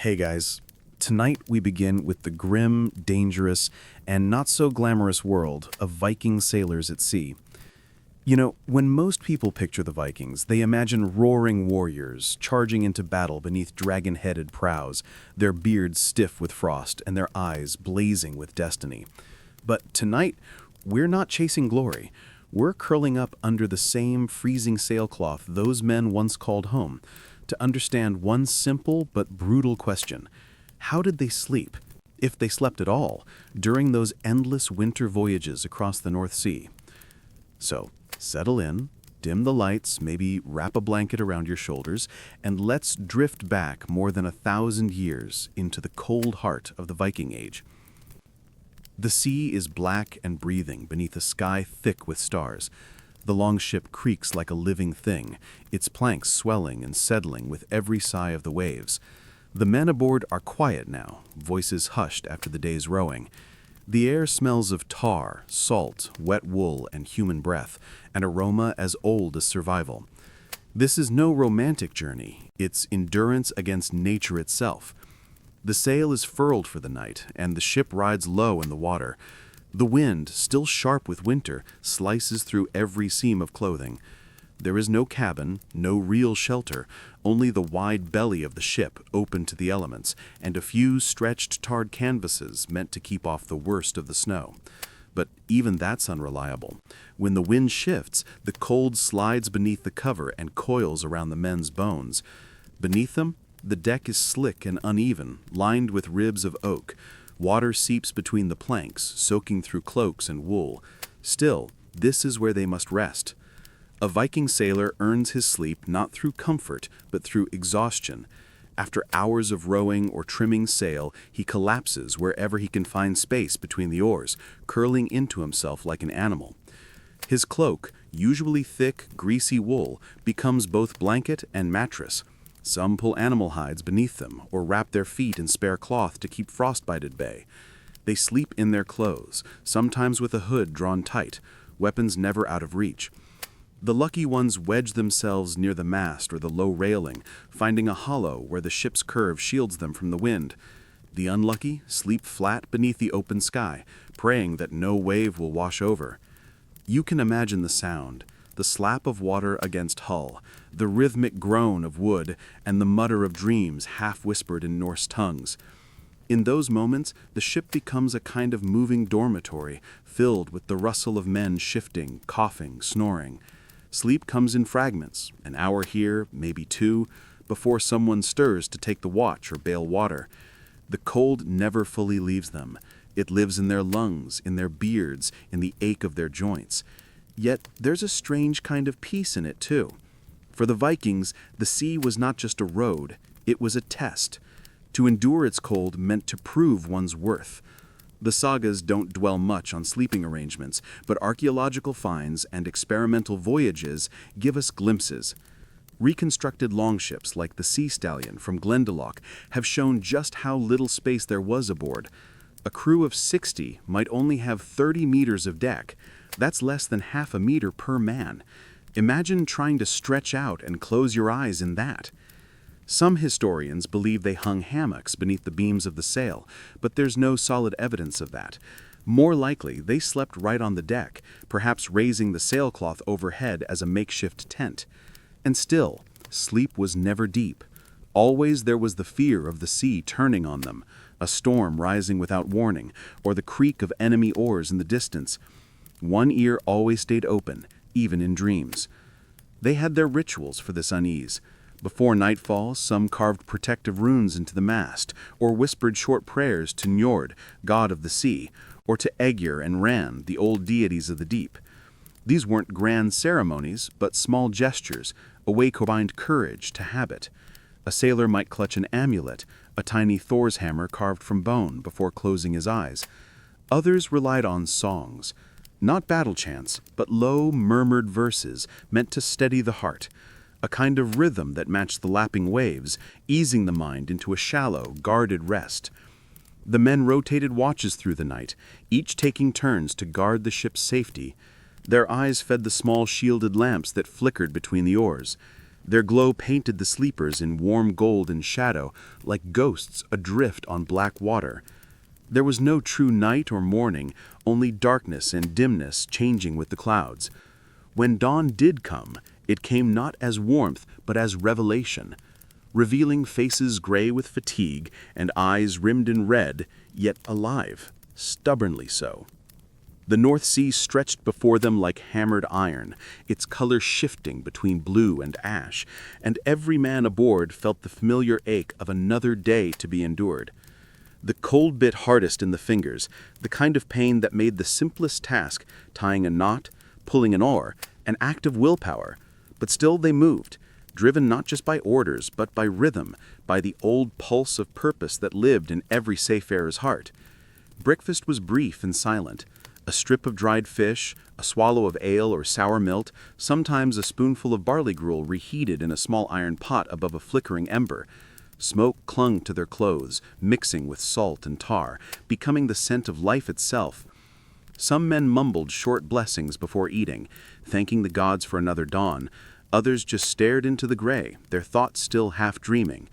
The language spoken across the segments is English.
Hey guys, tonight we begin with the grim, dangerous, and not so glamorous world of Viking sailors at sea. You know, when most people picture the Vikings, they imagine roaring warriors charging into battle beneath dragon-headed prows, their beards stiff with frost and their eyes blazing with destiny. But tonight, we're not chasing glory. We're curling up under the same freezing sailcloth those men once called home, to understand one simple but brutal question. How did they sleep, if they slept at all, during those endless winter voyages across the North Sea? So, settle in, dim the lights, maybe wrap a blanket around your shoulders, and let's drift back more than 1,000 years into the cold heart of the Viking Age. The sea is black and breathing beneath a sky thick with stars. The longship creaks like a living thing, its planks swelling and settling with every sigh of the waves. The men aboard are quiet now, voices hushed after the day's rowing. The air smells of tar, salt, wet wool, and human breath, an aroma as old as survival. This is no romantic journey, it's endurance against nature itself. The sail is furled for the night, and the ship rides low in the water. The wind, still sharp with winter, slices through every seam of clothing. There is no cabin, no real shelter, only the wide belly of the ship open to the elements, and a few stretched tarred canvases meant to keep off the worst of the snow. But even that's unreliable. When the wind shifts, the cold slides beneath the cover and coils around the men's bones. Beneath them, the deck is slick and uneven, lined with ribs of oak. Water seeps between the planks, soaking through cloaks and wool. Still, this is where they must rest. A Viking sailor earns his sleep not through comfort, but through exhaustion. After hours of rowing or trimming sail, he collapses wherever he can find space between the oars, curling into himself like an animal. His cloak, usually thick, greasy wool, becomes both blanket and mattress. Some pull animal hides beneath them or wrap their feet in spare cloth to keep frostbite at bay. They sleep in their clothes, sometimes with a hood drawn tight, weapons never out of reach. The lucky ones wedge themselves near the mast or the low railing, finding a hollow where the ship's curve shields them from the wind. The unlucky sleep flat beneath the open sky, praying that no wave will wash over. You can imagine the sound. The slap of water against hull, the rhythmic groan of wood, and the mutter of dreams half-whispered in Norse tongues. In those moments, the ship becomes a kind of moving dormitory, filled with the rustle of men shifting, coughing, snoring. Sleep comes in fragments, an hour here, maybe two, before someone stirs to take the watch or bail water. The cold never fully leaves them. It lives in their lungs, in their beards, in the ache of their joints. Yet there's a strange kind of peace in it, too. For the Vikings, the sea was not just a road, it was a test. To endure its cold meant to prove one's worth. The sagas don't dwell much on sleeping arrangements, but archaeological finds and experimental voyages give us glimpses. Reconstructed longships like the Sea Stallion from Glendalough have shown just how little space there was aboard. A crew of 60 might only have 30 meters of deck. That's less than half a meter per man. Imagine trying to stretch out and close your eyes in that. Some historians believe they hung hammocks beneath the beams of the sail, but there's no solid evidence of that. More likely, they slept right on the deck, perhaps raising the sailcloth overhead as a makeshift tent. And still, sleep was never deep. Always there was the fear of the sea turning on them, a storm rising without warning, or the creak of enemy oars in the distance. One ear always stayed open, even in dreams. They had their rituals for this unease. Before nightfall, some carved protective runes into the mast, or whispered short prayers to Njord, god of the sea, or to Aegir and Ran, the old deities of the deep. These weren't grand ceremonies, but small gestures, a way to combine courage to habit. A sailor might clutch an amulet, a tiny Thor's hammer carved from bone, before closing his eyes. Others relied on songs. Not battle chants, but low, murmured verses meant to steady the heart, a kind of rhythm that matched the lapping waves, easing the mind into a shallow, guarded rest. The men rotated watches through the night, each taking turns to guard the ship's safety. Their eyes fed the small shielded lamps that flickered between the oars. Their glow painted the sleepers in warm gold and shadow, like ghosts adrift on black water. There was no true night or morning, only darkness and dimness changing with the clouds. When dawn did come, it came not as warmth, but as revelation, revealing faces gray with fatigue and eyes rimmed in red, yet alive, stubbornly so. The North Sea stretched before them like hammered iron, its color shifting between blue and ash, and every man aboard felt the familiar ache of another day to be endured. The cold bit hardest in the fingers, the kind of pain that made the simplest task, tying a knot, pulling an oar, an act of willpower. But still they moved, driven not just by orders, but by rhythm, by the old pulse of purpose that lived in every seafarer's heart. Breakfast was brief and silent. A strip of dried fish, a swallow of ale or sour milk, sometimes a spoonful of barley gruel reheated in a small iron pot above a flickering ember. Smoke clung to their clothes, mixing with salt and tar, becoming the scent of life itself. Some men mumbled short blessings before eating, thanking the gods for another dawn. Others just stared into the gray, their thoughts still half dreaming.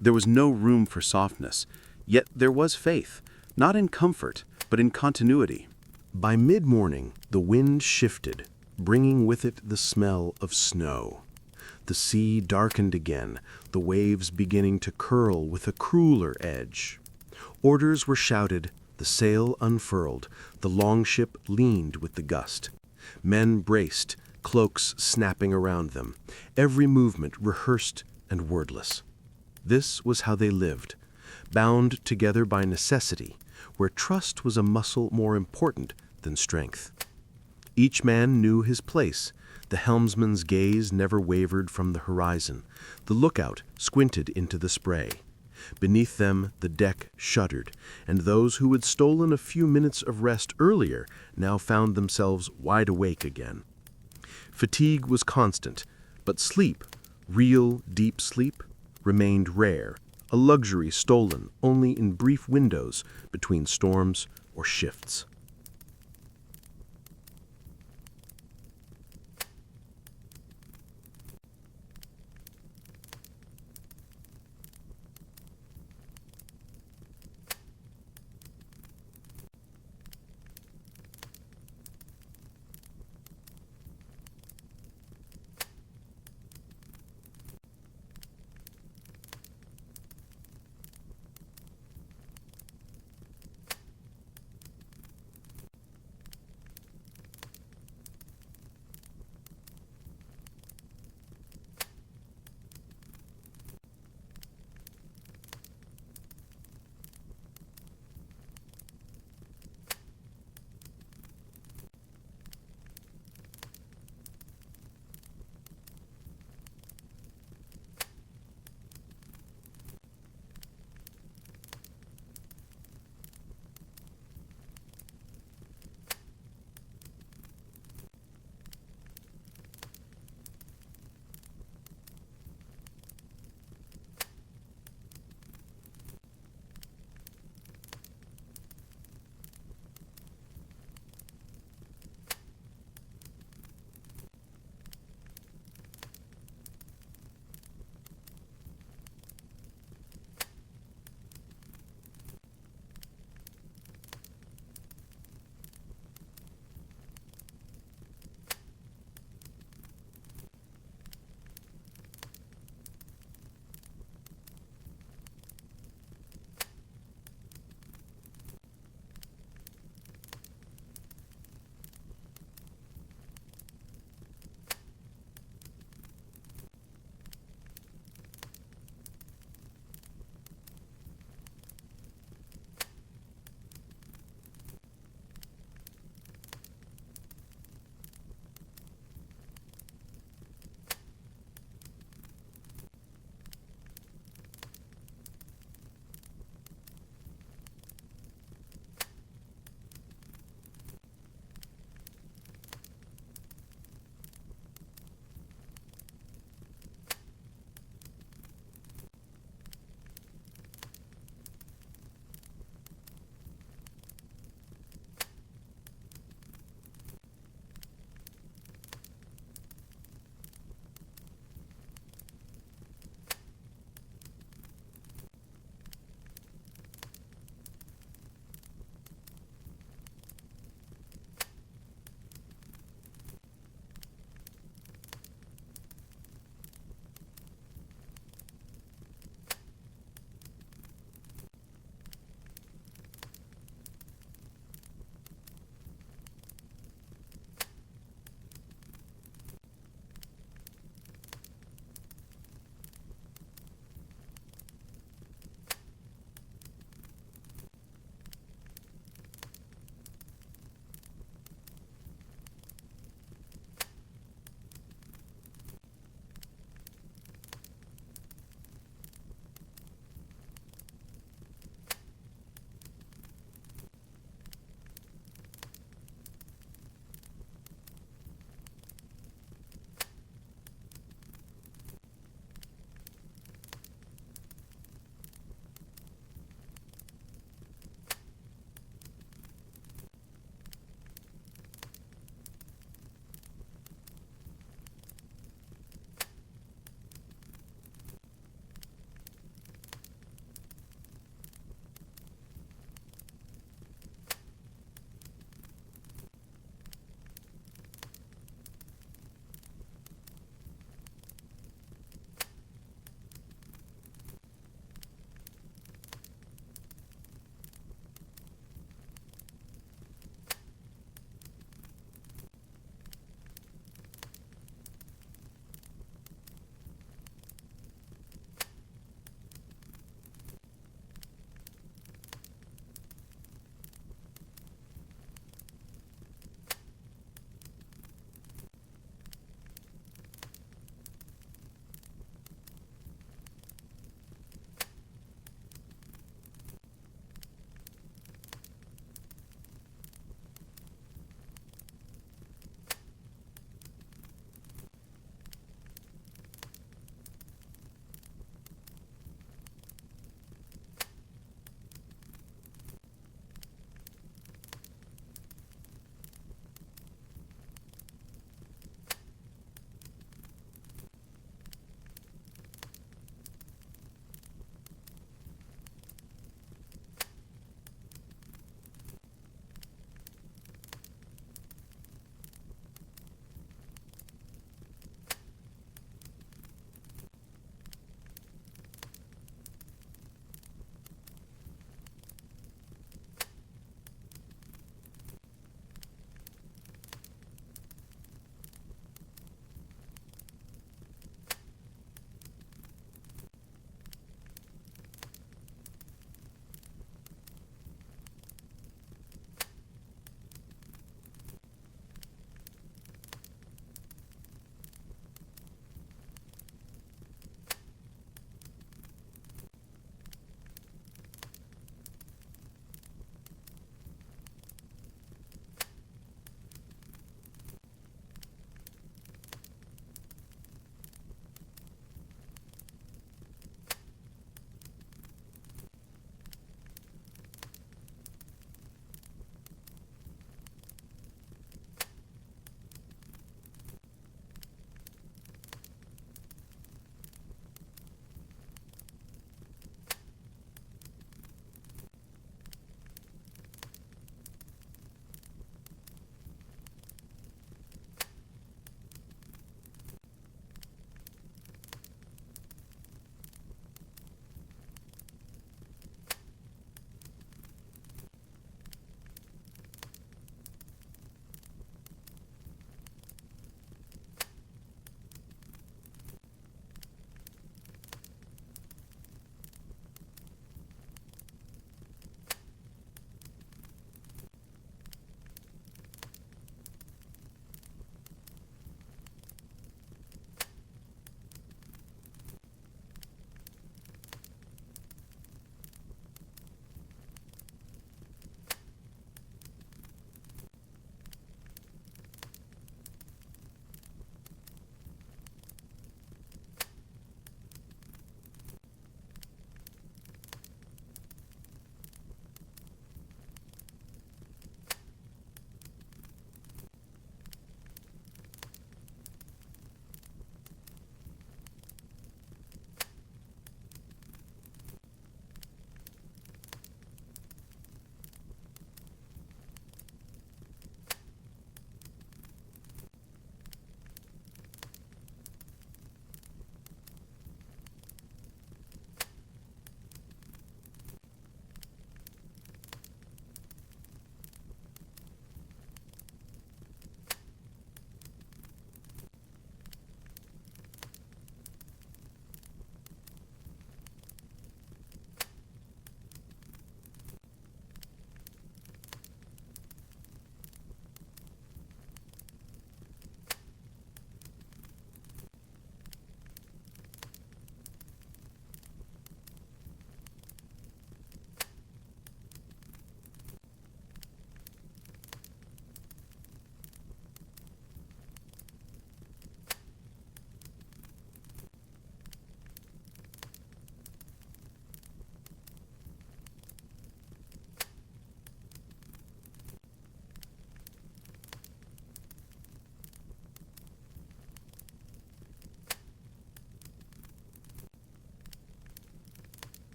There was no room for softness, yet there was faith, not in comfort, but in continuity. By mid-morning, the wind shifted, bringing with it the smell of snow. The sea darkened again, the waves beginning to curl with a crueler edge. Orders were shouted, the sail unfurled, the longship leaned with the gust. Men braced, cloaks snapping around them, every movement rehearsed and wordless. This was how they lived, bound together by necessity, where trust was a muscle more important than strength. Each man knew his place. The helmsman's gaze never wavered from the horizon. The lookout squinted into the spray. Beneath them, the deck shuddered, and those who had stolen a few minutes of rest earlier now found themselves wide awake again. Fatigue was constant, but sleep, real deep sleep, remained rare, a luxury stolen only in brief windows between storms or shifts.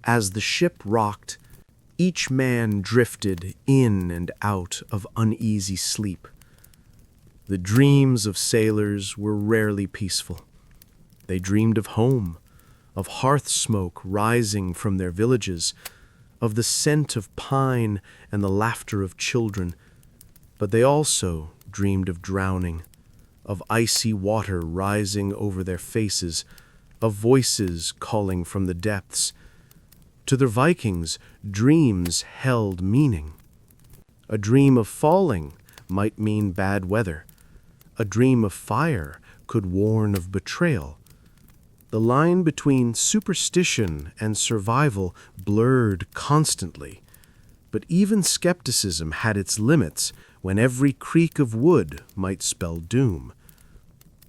As the ship rocked, each man drifted in and out of uneasy sleep. The dreams of sailors were rarely peaceful. They dreamed of home, of hearth smoke rising from their villages, of the scent of pine and the laughter of children. But they also dreamed of drowning, of icy water rising over their faces, of voices calling from the depths. To the Vikings, dreams held meaning. A dream of falling might mean bad weather. A dream of fire could warn of betrayal. The line between superstition and survival blurred constantly. But even skepticism had its limits when every creak of wood might spell doom.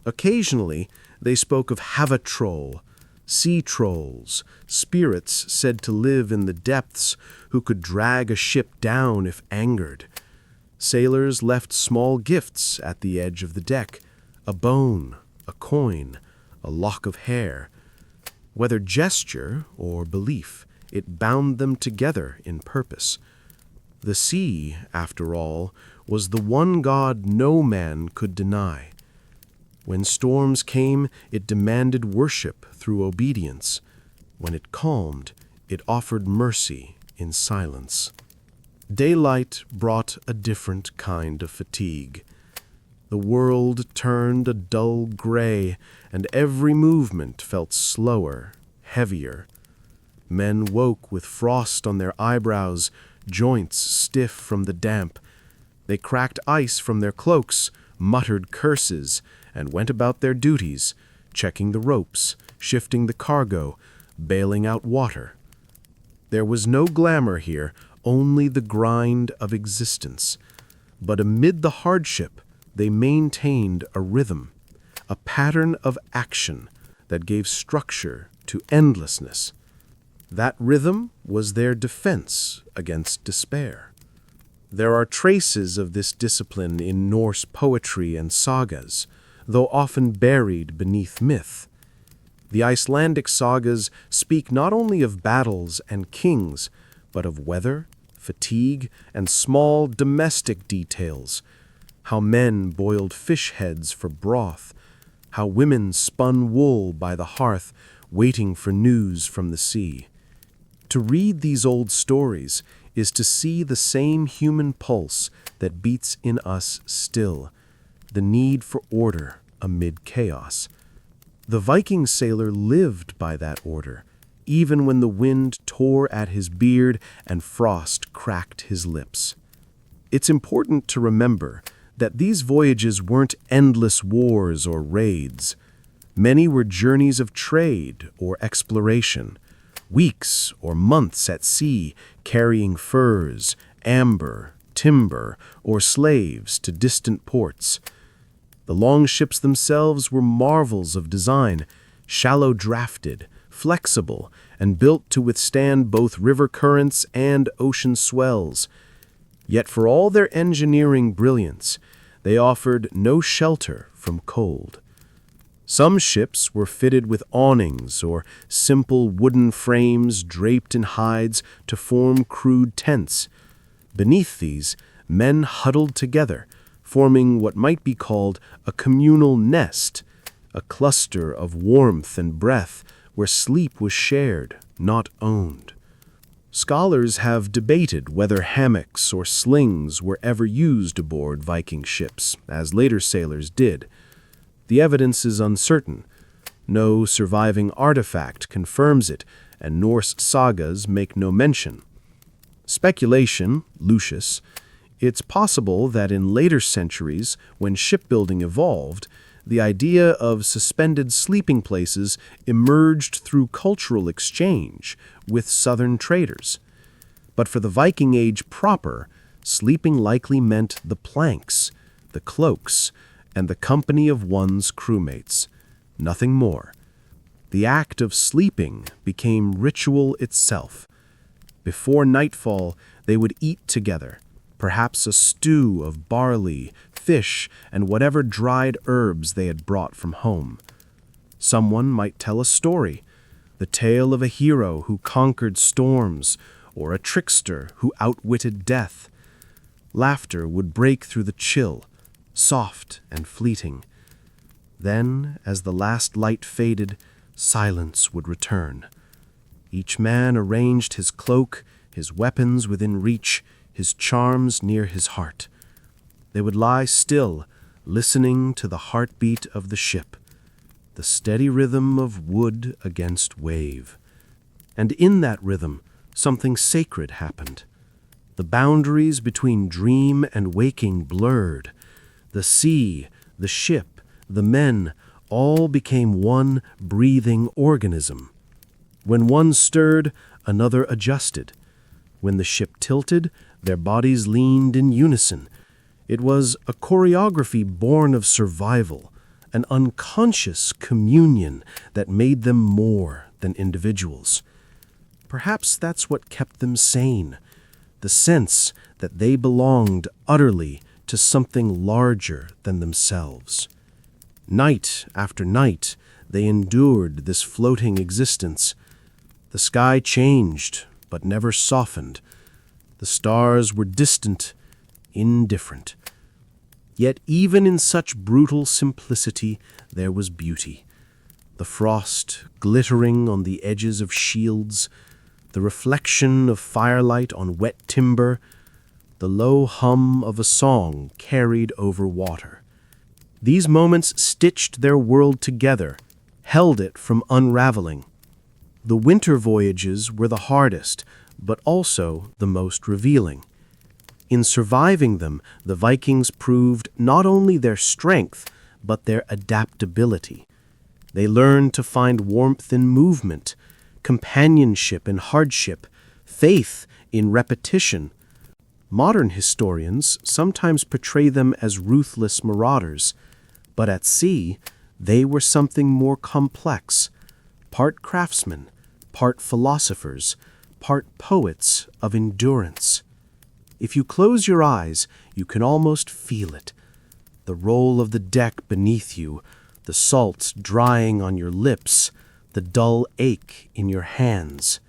Occasionally, they spoke of Havatroll, sea trolls, spirits said to live in the depths who could drag a ship down if angered. Sailors left small gifts at the edge of the deck, a bone, a coin, a lock of hair. Whether gesture or belief, it bound them together in purpose. The sea, after all, was the one god no man could deny. When storms came, it demanded worship through obedience. When it calmed, it offered mercy in silence. Daylight brought a different kind of fatigue. The world turned a dull gray, and every movement felt slower, heavier. Men woke with frost on their eyebrows, joints stiff from the damp. They cracked ice from their cloaks, muttered curses, and went about their duties, checking the ropes, shifting the cargo, bailing out water. There was no glamour here, only the grind of existence. But amid the hardship, they maintained a rhythm, a pattern of action that gave structure to endlessness. That rhythm was their defense against despair. There are traces of this discipline in Norse poetry and sagas, though often buried beneath myth. The Icelandic sagas speak not only of battles and kings, but of weather, fatigue, and small domestic details. How men boiled fish heads for broth, how women spun wool by the hearth, waiting for news from the sea. To read these old stories is to see the same human pulse that beats in us still, the need for order amid chaos. The Viking sailor lived by that order, even when the wind tore at his beard and frost cracked his lips. It's important to remember that these voyages weren't endless wars or raids. Many were journeys of trade or exploration, weeks or months at sea carrying furs, amber, timber, or slaves to distant ports. The longships themselves were marvels of design, shallow drafted, flexible, and built to withstand both river currents and ocean swells. Yet for all their engineering brilliance, they offered no shelter from cold. Some ships were fitted with awnings or simple wooden frames draped in hides to form crude tents. Beneath these, men huddled together, forming what might be called a communal nest, a cluster of warmth and breath where sleep was shared, not owned. Scholars have debated whether hammocks or slings were ever used aboard Viking ships, as later sailors did. The evidence is uncertain. No surviving artifact confirms it, and Norse sagas make no mention. Speculation, Lucius, it's possible that in later centuries, when shipbuilding evolved, the idea of suspended sleeping places emerged through cultural exchange with southern traders. But for the Viking Age proper, sleeping likely meant the planks, the cloaks, and the company of one's crewmates. Nothing more. The act of sleeping became ritual itself. Before nightfall, they would eat together, perhaps a stew of barley, fish, and whatever dried herbs they had brought from home. Someone might tell a story. the tale of a hero who conquered storms or a trickster who outwitted death. Laughter would break through the chill, soft and fleeting. Then, as the last light faded, silence would return. Each man arranged his cloak, his weapons within reach, his charms near his heart. They would lie still, listening to the heartbeat of the ship, the steady rhythm of wood against wave. And in that rhythm, something sacred happened. The boundaries between dream and waking blurred. The sea, the ship, the men, all became one breathing organism. When one stirred, another adjusted. When the ship tilted, their bodies leaned in unison. It was a choreography born of survival, an unconscious communion that made them more than individuals. Perhaps that's what kept them sane, the sense that they belonged utterly to something larger than themselves. Night after night, they endured this floating existence. The sky changed, but never softened. The stars were distant, indifferent. Yet even in such brutal simplicity, there was beauty. The frost glittering on the edges of shields, the reflection of firelight on wet timber, the low hum of a song carried over water. These moments stitched their world together, held it from unraveling. The winter voyages were the hardest, but also the most revealing. In surviving them, the Vikings proved not only their strength, but their adaptability. They learned to find warmth in movement, companionship in hardship, faith in repetition. Modern historians sometimes portray them as ruthless marauders, but at sea, they were something more complex, part craftsmen, part philosophers, part poets of endurance. If you close your eyes, you can almost feel it. The roll of the deck beneath you, the salt drying on your lips, the dull ache in your hands.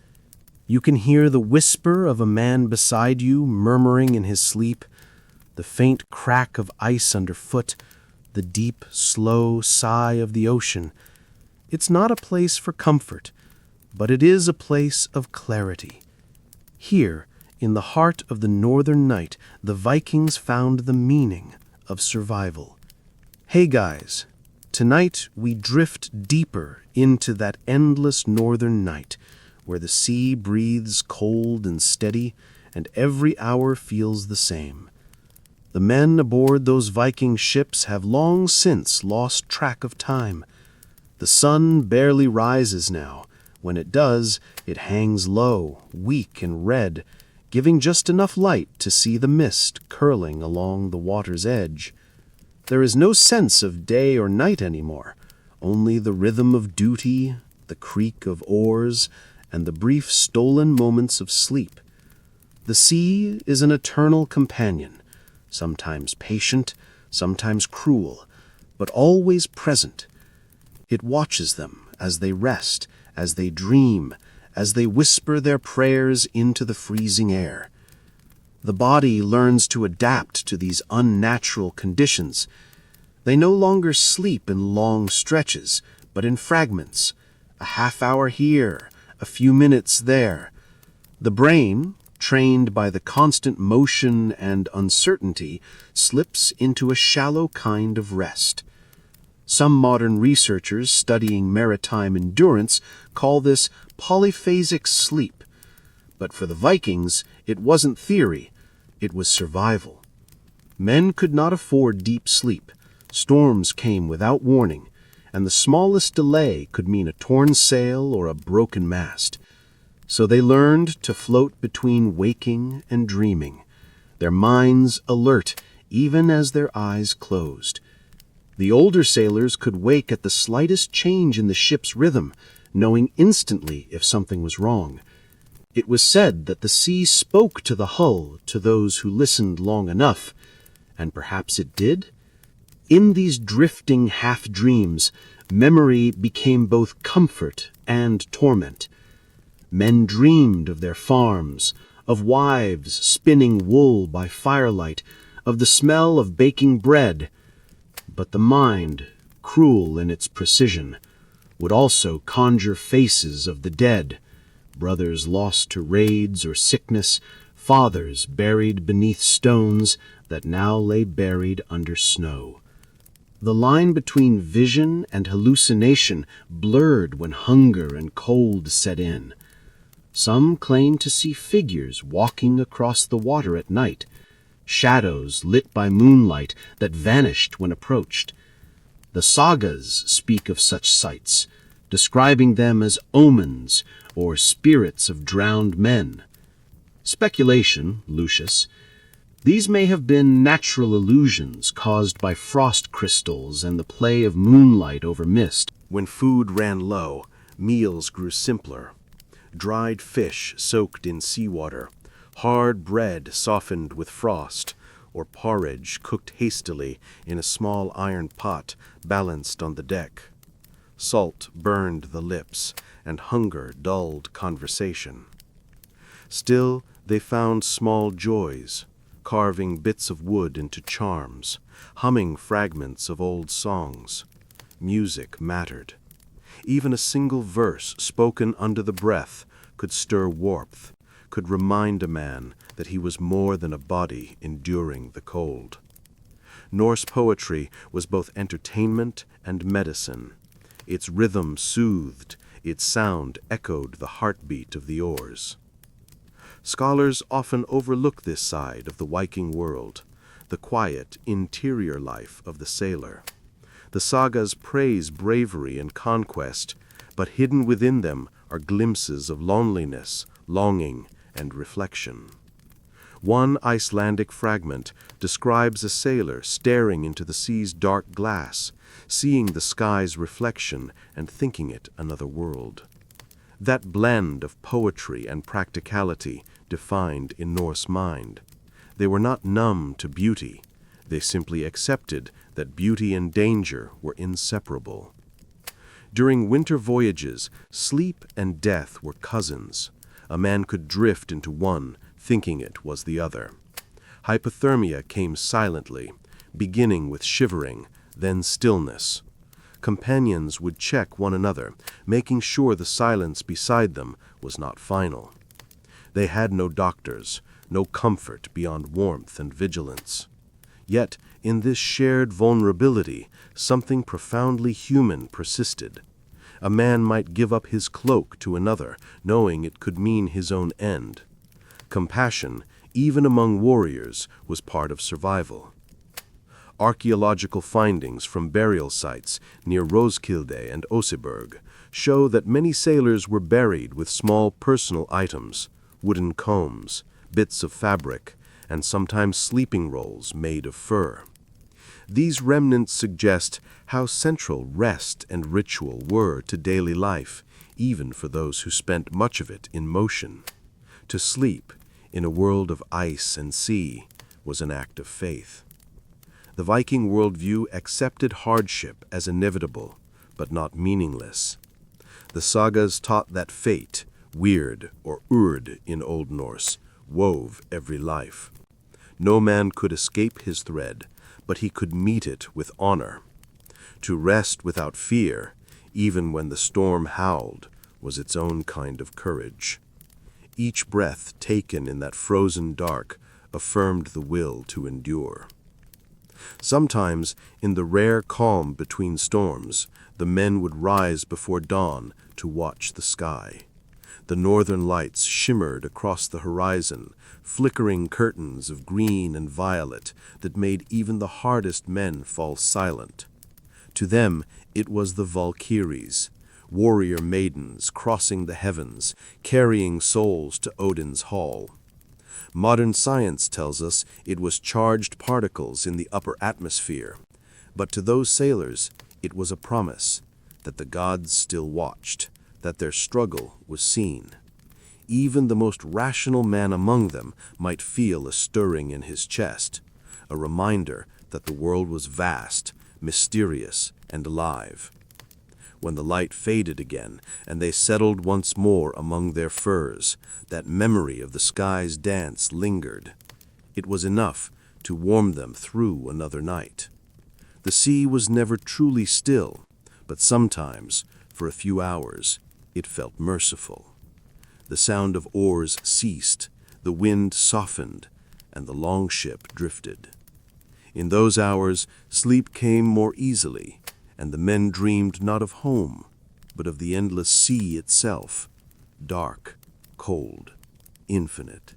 You can hear the whisper of a man beside you murmuring in his sleep, the faint crack of ice underfoot, the deep, slow sigh of the ocean. It's not a place for comfort, but it is a place of clarity. Here, in the heart of the northern night, the Vikings found the meaning of survival. Hey guys, tonight we drift deeper into that endless northern night, where the sea breathes cold and steady, and every hour feels the same. The men aboard those Viking ships have long since lost track of time. The sun barely rises now. When it does, it hangs low, weak and red, giving just enough light to see the mist curling along the water's edge. There is no sense of day or night anymore, only the rhythm of duty, the creak of oars, and the brief stolen moments of sleep. The sea is an eternal companion, sometimes patient, sometimes cruel, but always present. It watches them as they rest, as they dream, as they whisper their prayers into the freezing air. The body learns to adapt to these unnatural conditions. They no longer sleep in long stretches, but in fragments, a half hour here, a few minutes there. The brain, trained by the constant motion and uncertainty, slips into a shallow kind of rest. Some modern researchers studying maritime endurance call this polyphasic sleep. But for the Vikings, it wasn't theory, it was survival. Men could not afford deep sleep. Storms came without warning, and the smallest delay could mean a torn sail or a broken mast. So they learned to float between waking and dreaming, their minds alert even as their eyes closed. The older sailors could wake at the slightest change in the ship's rhythm, knowing instantly if something was wrong. It was said that the sea spoke to the hull to those who listened long enough, and perhaps it did. In these drifting half-dreams, memory became both comfort and torment. Men dreamed of their farms, of wives spinning wool by firelight, of the smell of baking bread. But the mind, cruel in its precision, would also conjure faces of the dead, brothers lost to raids or sickness, fathers buried beneath stones that now lay buried under snow. The line between vision and hallucination blurred when hunger and cold set in. Some claimed to see figures walking across the water at night, shadows lit by moonlight that vanished when approached. The sagas speak of such sights, describing them as omens or spirits of drowned men. Speculation, Lucius. These may have been natural illusions caused by frost crystals and the play of moonlight over mist. When food ran low, meals grew simpler. Dried fish soaked in seawater, hard bread softened with frost, or porridge cooked hastily in a small iron pot balanced on the deck. Salt burned the lips, and hunger dulled conversation. Still, they found small joys, carving bits of wood into charms, humming fragments of old songs. Music mattered. Even a single verse spoken under the breath could stir warmth, could remind a man that he was more than a body enduring the cold. Norse poetry was both entertainment and medicine. Its rhythm soothed, its sound echoed the heartbeat of the oars. Scholars often overlook this side of the Viking world, the quiet, interior life of the sailor. The sagas praise bravery and conquest, but hidden within them are glimpses of loneliness, longing, and reflection. One Icelandic fragment describes a sailor staring into the sea's dark glass, seeing the sky's reflection and thinking it another world. That blend of poetry and practicality defined in Norse mind. They were not numb to beauty. They simply accepted that beauty and danger were inseparable. During winter voyages, sleep and death were cousins. A man could drift into one, thinking it was the other. Hypothermia came silently, beginning with shivering, then stillness. Companions would check one another, making sure the silence beside them was not final. They had no doctors, no comfort beyond warmth and vigilance. Yet, in this shared vulnerability, something profoundly human persisted. A man might give up his cloak to another, knowing it could mean his own end. Compassion, even among warriors, was part of survival. Archaeological findings from burial sites near Roskilde and Oseberg show that many sailors were buried with small personal items, wooden combs, bits of fabric, and sometimes sleeping rolls made of fur. These remnants suggest how central rest and ritual were to daily life, even for those who spent much of it in motion. To sleep, in a world of ice and sea, was an act of faith. The Viking worldview accepted hardship as inevitable, but not meaningless. The sagas taught that fate, weird or urd in Old Norse, wove every life. No man could escape his thread, but he could meet it with honor. To rest without fear, even when the storm howled, was its own kind of courage. Each breath taken in that frozen dark affirmed the will to endure. Sometimes, in the rare calm between storms, the men would rise before dawn to watch the sky. The northern lights shimmered across the horizon, flickering curtains of green and violet that made even the hardest men fall silent. To them, it was the Valkyries, warrior maidens crossing the heavens, carrying souls to Odin's hall. Modern science tells us it was charged particles in the upper atmosphere, but to those sailors, it was a promise that the gods still watched, that their struggle was seen. Even the most rational man among them might feel a stirring in his chest, a reminder that the world was vast, mysterious, and alive. When the light faded again, and they settled once more among their furs, that memory of the sky's dance lingered. It was enough to warm them through another night. The sea was never truly still, but sometimes, for a few hours, it felt merciful. The sound of oars ceased, the wind softened, and the longship drifted. In those hours, sleep came more easily, and the men dreamed not of home, but of the endless sea itself, dark, cold, infinite,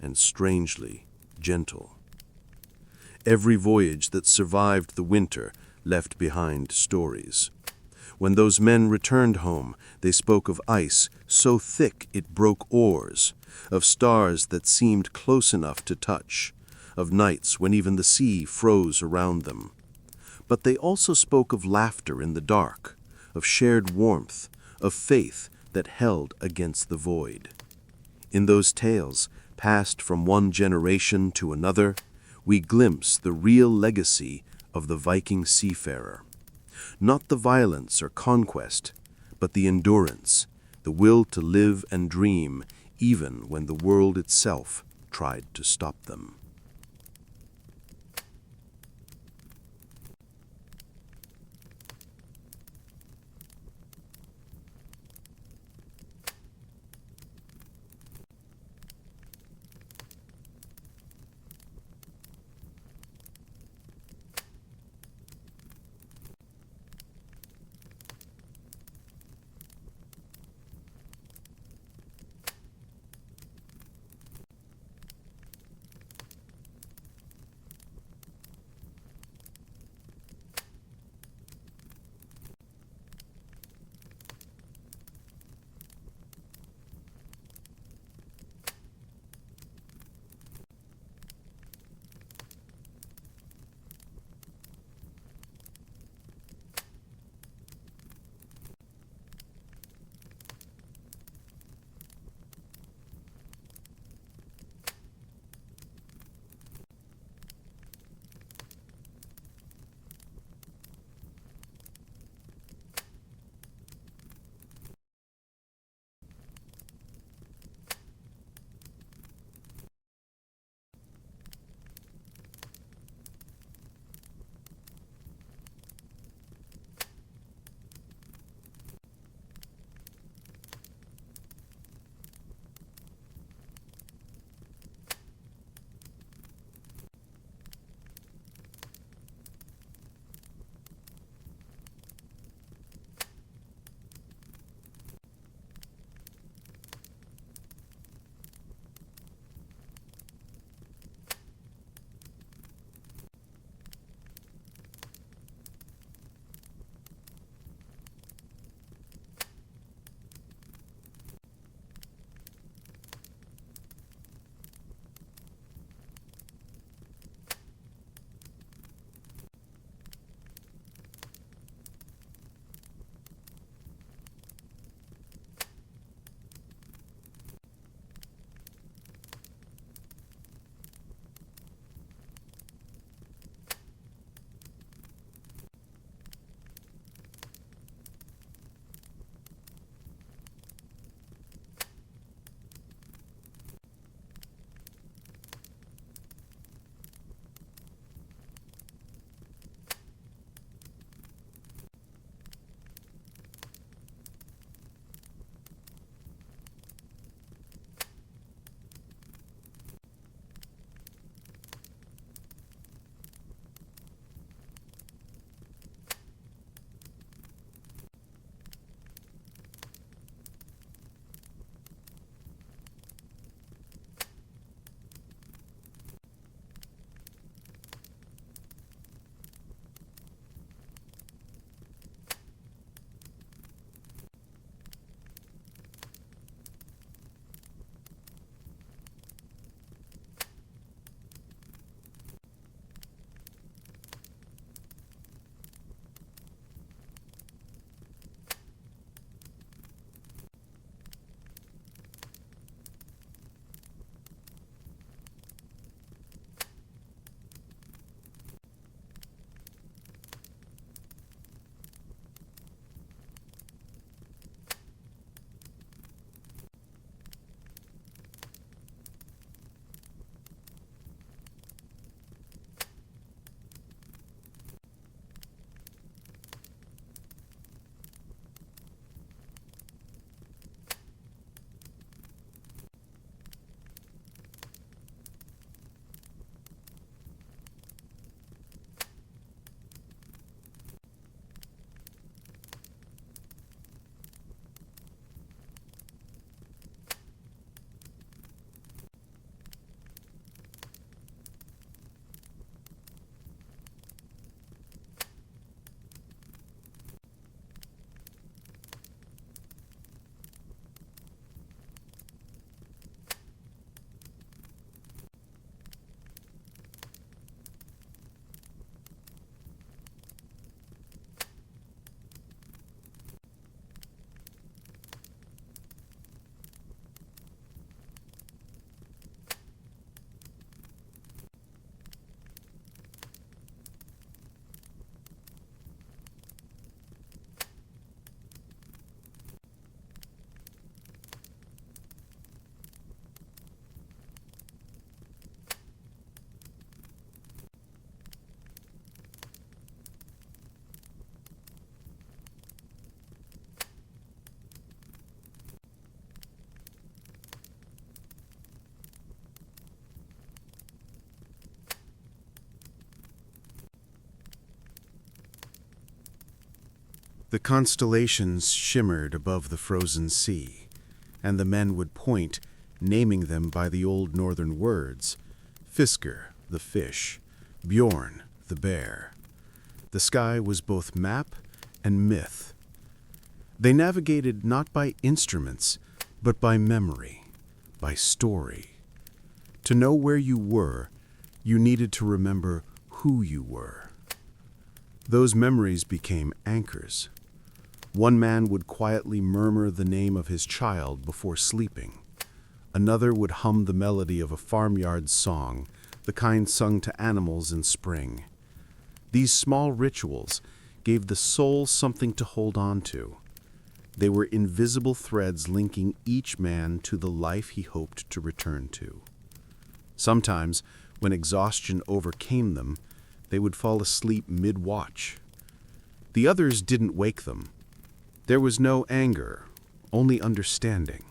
and strangely gentle. Every voyage that survived the winter left behind stories. When those men returned home, they spoke of ice so thick it broke oars, of stars that seemed close enough to touch, of nights when even the sea froze around them. But they also spoke of laughter in the dark, of shared warmth, of faith that held against the void. In those tales, passed from one generation to another, we glimpse the real legacy of the Viking seafarer. Not the violence or conquest, but the endurance, the will to live and dream even when the world itself tried to stop them. The constellations shimmered above the frozen sea, and the men would point, naming them by the old northern words: Fisker, the fish; Bjorn, the bear. The sky was both map and myth. They navigated not by instruments, but by memory, by story. To know where you were, you needed to remember who you were. Those memories became anchors. One man would quietly murmur the name of his child before sleeping. Another would hum the melody of a farmyard song, the kind sung to animals in spring. These small rituals gave the soul something to hold on to. They were invisible threads linking each man to the life he hoped to return to. Sometimes, when exhaustion overcame them, they would fall asleep mid-watch. The others didn't wake them. There was no anger, only understanding.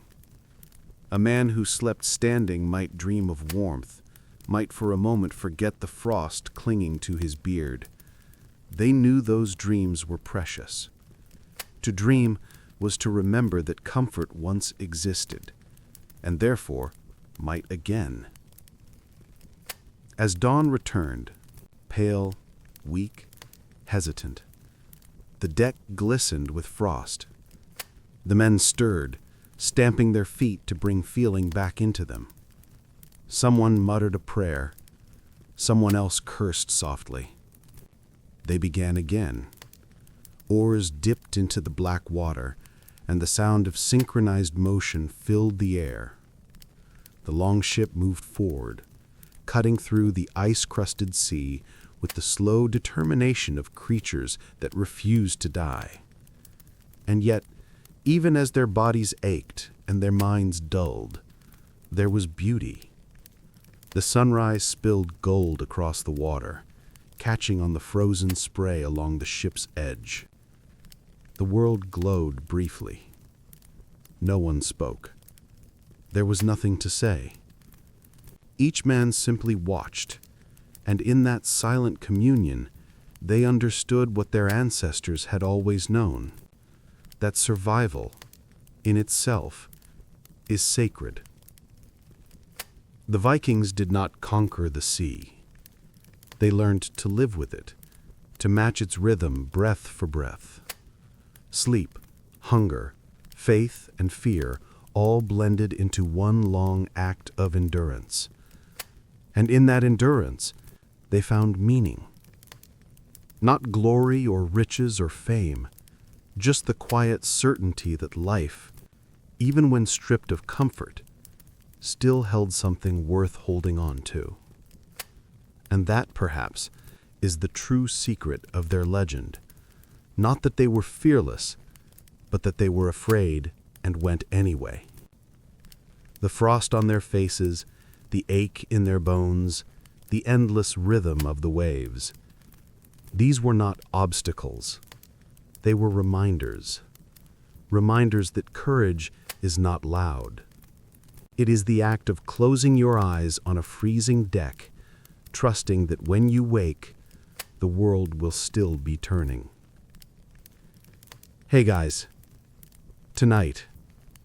A man who slept standing might dream of warmth, might for a moment forget the frost clinging to his beard. They knew those dreams were precious. To dream was to remember that comfort once existed, and therefore might again. As dawn returned, pale, weak, hesitant, the deck glistened with frost. The men stirred, stamping their feet to bring feeling back into them. Someone muttered a prayer. Someone else cursed softly. They began again. Oars dipped into the black water, and the sound of synchronized motion filled the air. The longship moved forward, cutting through the ice-crusted sea with the slow determination of creatures that refused to die. And yet, even as their bodies ached and their minds dulled, there was beauty. The sunrise spilled gold across the water, catching on the frozen spray along the ship's edge. The world glowed briefly. No one spoke. There was nothing to say. Each man simply watched, and in that silent communion, they understood what their ancestors had always known, that survival, in itself, is sacred. The Vikings did not conquer the sea. They learned to live with it, to match its rhythm breath for breath. Sleep, hunger, faith, and fear all blended into one long act of endurance. And in that endurance, they found meaning. Not glory or riches or fame, just the quiet certainty that life, even when stripped of comfort, still held something worth holding on to. And that, perhaps, is the true secret of their legend. Not that they were fearless, but that they were afraid and went anyway. The frost on their faces, the ache in their bones, the endless rhythm of the waves. These were not obstacles. They were reminders. Reminders that courage is not loud. It is the act of closing your eyes on a freezing deck, trusting that when you wake, the world will still be turning. Hey guys, tonight,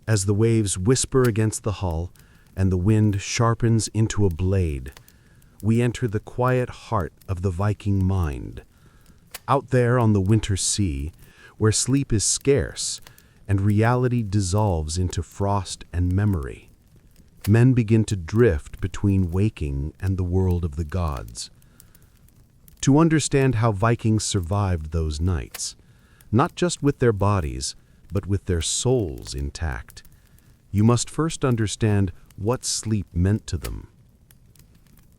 as the waves whisper against the hull and the wind sharpens into a blade, we enter the quiet heart of the Viking mind. Out there on the winter sea, where sleep is scarce and reality dissolves into frost and memory, men begin to drift between waking and the world of the gods. To understand how Vikings survived those nights, not just with their bodies, but with their souls intact, you must first understand what sleep meant to them.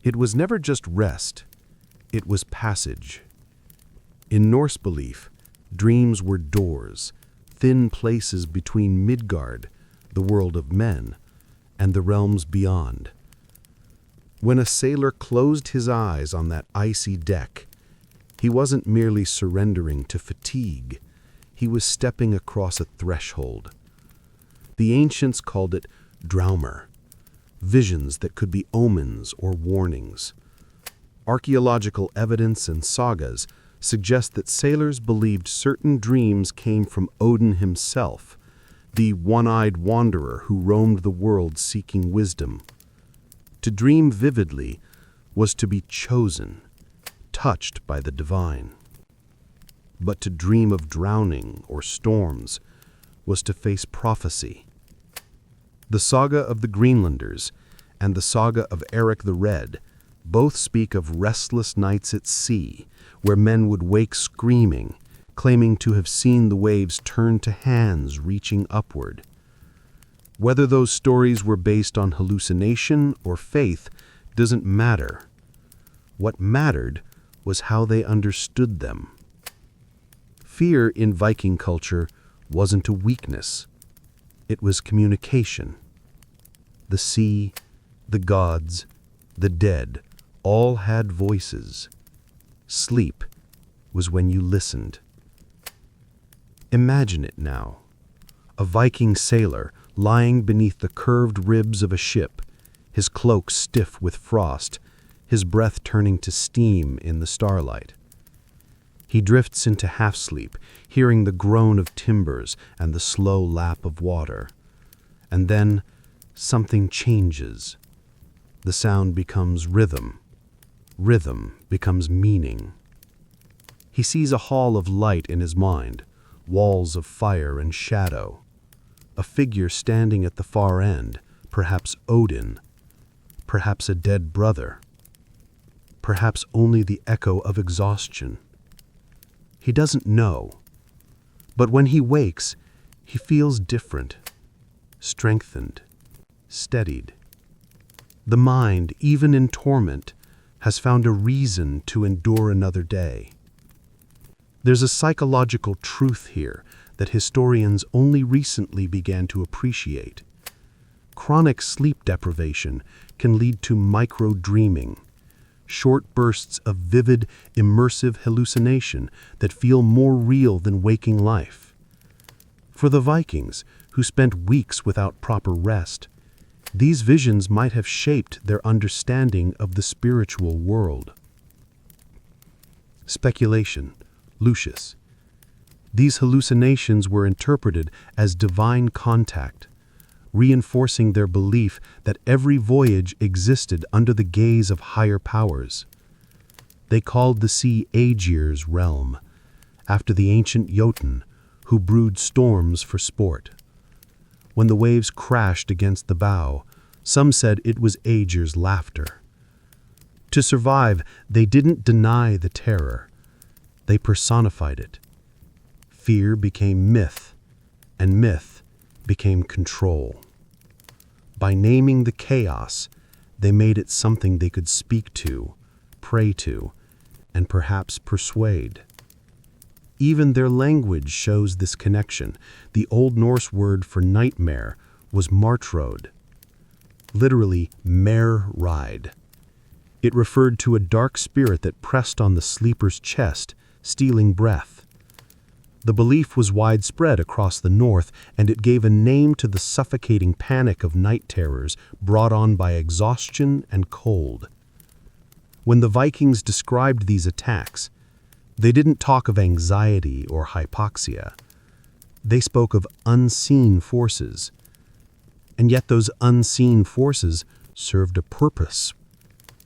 It was never just rest, it was passage. In Norse belief, dreams were doors, thin places between Midgard, the world of men, and the realms beyond. When a sailor closed his eyes on that icy deck, he wasn't merely surrendering to fatigue, he was stepping across a threshold. The ancients called it Draumer, visions that could be omens or warnings. Archaeological evidence and sagas suggest that sailors believed certain dreams came from Odin himself, the one-eyed wanderer who roamed the world seeking wisdom. To dream vividly was to be chosen, touched by the divine. But to dream of drowning or storms was to face prophecy. The saga of the Greenlanders and the saga of Eric the Red both speak of restless nights at sea, where men would wake screaming, claiming to have seen the waves turn to hands reaching upward. Whether those stories were based on hallucination or faith doesn't matter. What mattered was how they understood them. Fear in Viking culture wasn't a weakness. It was communication. The sea, the gods, the dead all had voices. Sleep was when you listened. Imagine it now. A Viking sailor lying beneath the curved ribs of a ship, his cloak stiff with frost, his breath turning to steam in the starlight. He drifts into half-sleep, hearing the groan of timbers and the slow lap of water. And then something changes. The sound becomes rhythm. Rhythm becomes meaning. He sees a hall of light in his mind, walls of fire and shadow. A figure standing at the far end, perhaps Odin, perhaps a dead brother, perhaps only the echo of exhaustion. He doesn't know, but when he wakes, he feels different, strengthened, steadied. The mind, even in torment, has found a reason to endure another day. There's a psychological truth here that historians only recently began to appreciate. Chronic sleep deprivation can lead to micro-dreaming, short bursts of vivid, immersive hallucination that feel more real than waking life. For the Vikings, who spent weeks without proper rest, these visions might have shaped their understanding of the spiritual world. Speculation, Lucius. These hallucinations were interpreted as divine contact, reinforcing their belief that every voyage existed under the gaze of higher powers. They called the sea Aegir's realm, after the ancient Jotun who brewed storms for sport. When the waves crashed against the bow, some said it was Aegir's laughter. To survive, they didn't deny the terror. They personified it. Fear became myth, and myth became control. By naming the chaos, they made it something they could speak to, pray to, and perhaps persuade. Even their language shows this connection. The Old Norse word for nightmare was martröd, literally mare ride. It referred to a dark spirit that pressed on the sleeper's chest, stealing breath. The belief was widespread across the north, and it gave a name to the suffocating panic of night terrors brought on by exhaustion and cold. When the Vikings described these attacks, they didn't talk of anxiety or hypoxia. They spoke of unseen forces. And yet those unseen forces served a purpose.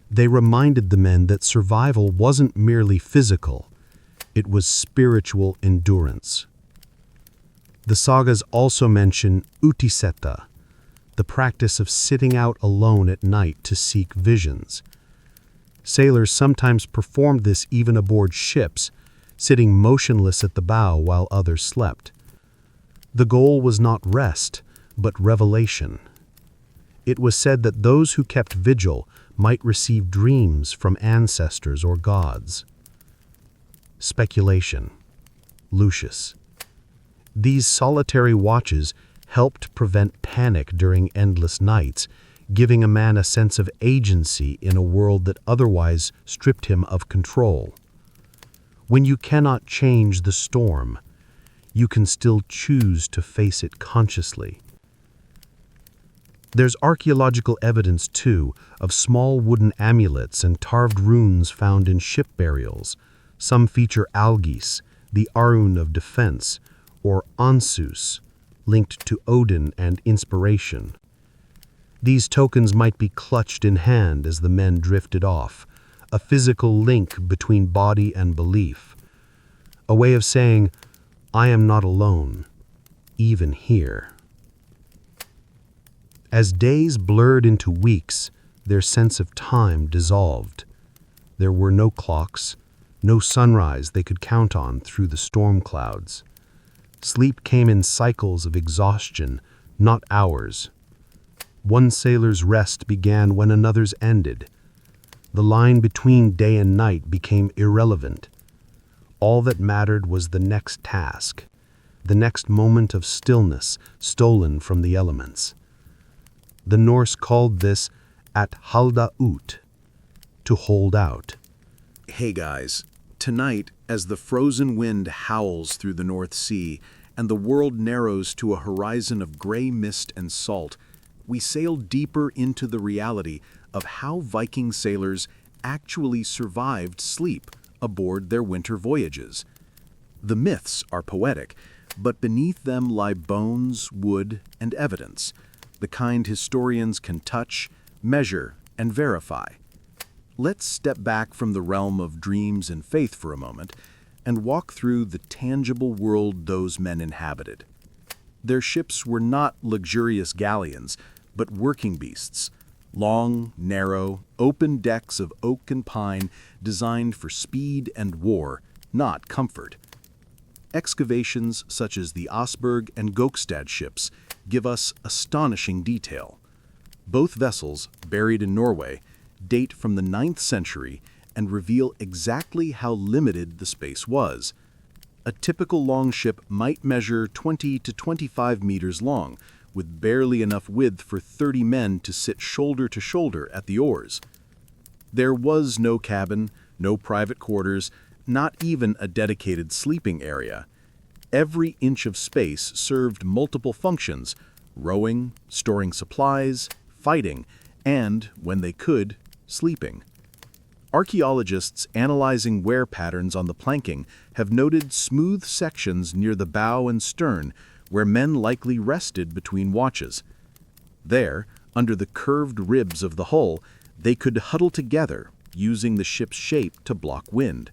They reminded the men that survival wasn't merely physical, it was spiritual endurance. The sagas also mention utisetta, the practice of sitting out alone at night to seek visions. Sailors sometimes performed this even aboard ships, sitting motionless at the bow while others slept. The goal was not rest, but revelation. It was said that those who kept vigil might receive dreams from ancestors or gods. Speculation, Lucius. These solitary watches helped prevent panic during endless nights, giving a man a sense of agency in a world that otherwise stripped him of control. When you cannot change the storm, you can still choose to face it consciously. There's archaeological evidence, too, of small wooden amulets and carved runes found in ship burials, Some feature algis, the Arun of defense, or Ansus, linked to Odin and inspiration. These tokens might be clutched in hand as the men drifted off, a physical link between body and belief. A way of saying, I am not alone, even here. As days blurred into weeks, their sense of time dissolved. There were no clocks, no sunrise they could count on through the storm clouds. Sleep came in cycles of exhaustion, not hours. One sailor's rest began when another's ended. The line between day and night became irrelevant. All that mattered was the next task, the next moment of stillness stolen from the elements. The Norse called this at halda ut, to hold out. Hey guys, tonight, as the frozen wind howls through the North Sea and the world narrows to a horizon of gray mist and salt, we sail deeper into the reality of how Viking sailors actually survived sleep aboard their winter voyages. The myths are poetic, but beneath them lie bones, wood, and evidence, the kind historians can touch, measure, and verify. Let's step back from the realm of dreams and faith for a moment and walk through the tangible world those men inhabited. Their ships were not luxurious galleons, but working beasts, long, narrow, open decks of oak and pine designed for speed and war, not comfort. Excavations such as the Asberg and Gokstad ships give us astonishing detail. Both vessels, buried in Norway, date from the 9th century and reveal exactly how limited the space was. A typical longship might measure 20 to 25 meters long, with barely enough width for 30 men to sit shoulder to shoulder at the oars. There was no cabin, no private quarters, not even a dedicated sleeping area. Every inch of space served multiple functions: rowing, storing supplies, fighting, and, when they could, sleeping. Archaeologists analyzing wear patterns on the planking have noted smooth sections near the bow and stern where men likely rested between watches. There, under the curved ribs of the hull, they could huddle together, using the ship's shape to block wind.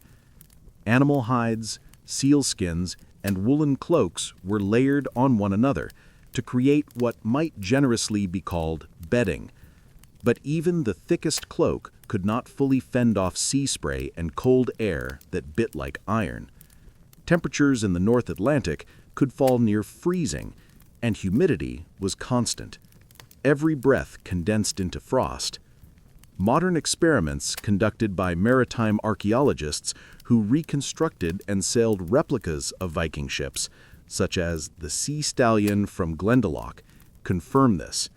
Animal hides, seal skins, and woolen cloaks were layered on one another to create what might generously be called bedding. But even the thickest cloak could not fully fend off sea spray and cold air that bit like iron. Temperatures in the North Atlantic could fall near freezing, and humidity was constant. Every breath condensed into frost. Modern experiments conducted by maritime archaeologists who reconstructed and sailed replicas of Viking ships, such as the Sea Stallion from Glendalough, confirm this.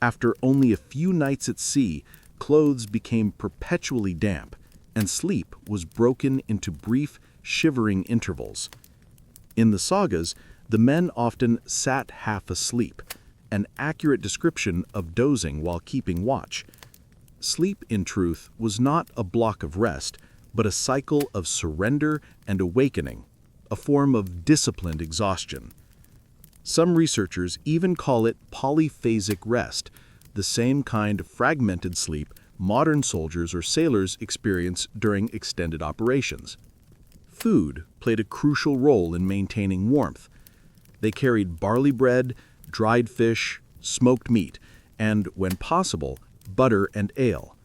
After only a few nights at sea, clothes became perpetually damp, and sleep was broken into brief, shivering intervals. In the sagas, the men often sat half asleep, an accurate description of dozing while keeping watch. Sleep, in truth, was not a block of rest, but a cycle of surrender and awakening, a form of disciplined exhaustion. Some researchers even call it polyphasic rest, the same kind of fragmented sleep modern soldiers or sailors experience during extended operations. Food played a crucial role in maintaining warmth. They carried barley bread, dried fish, smoked meat, and, when possible, butter and ale.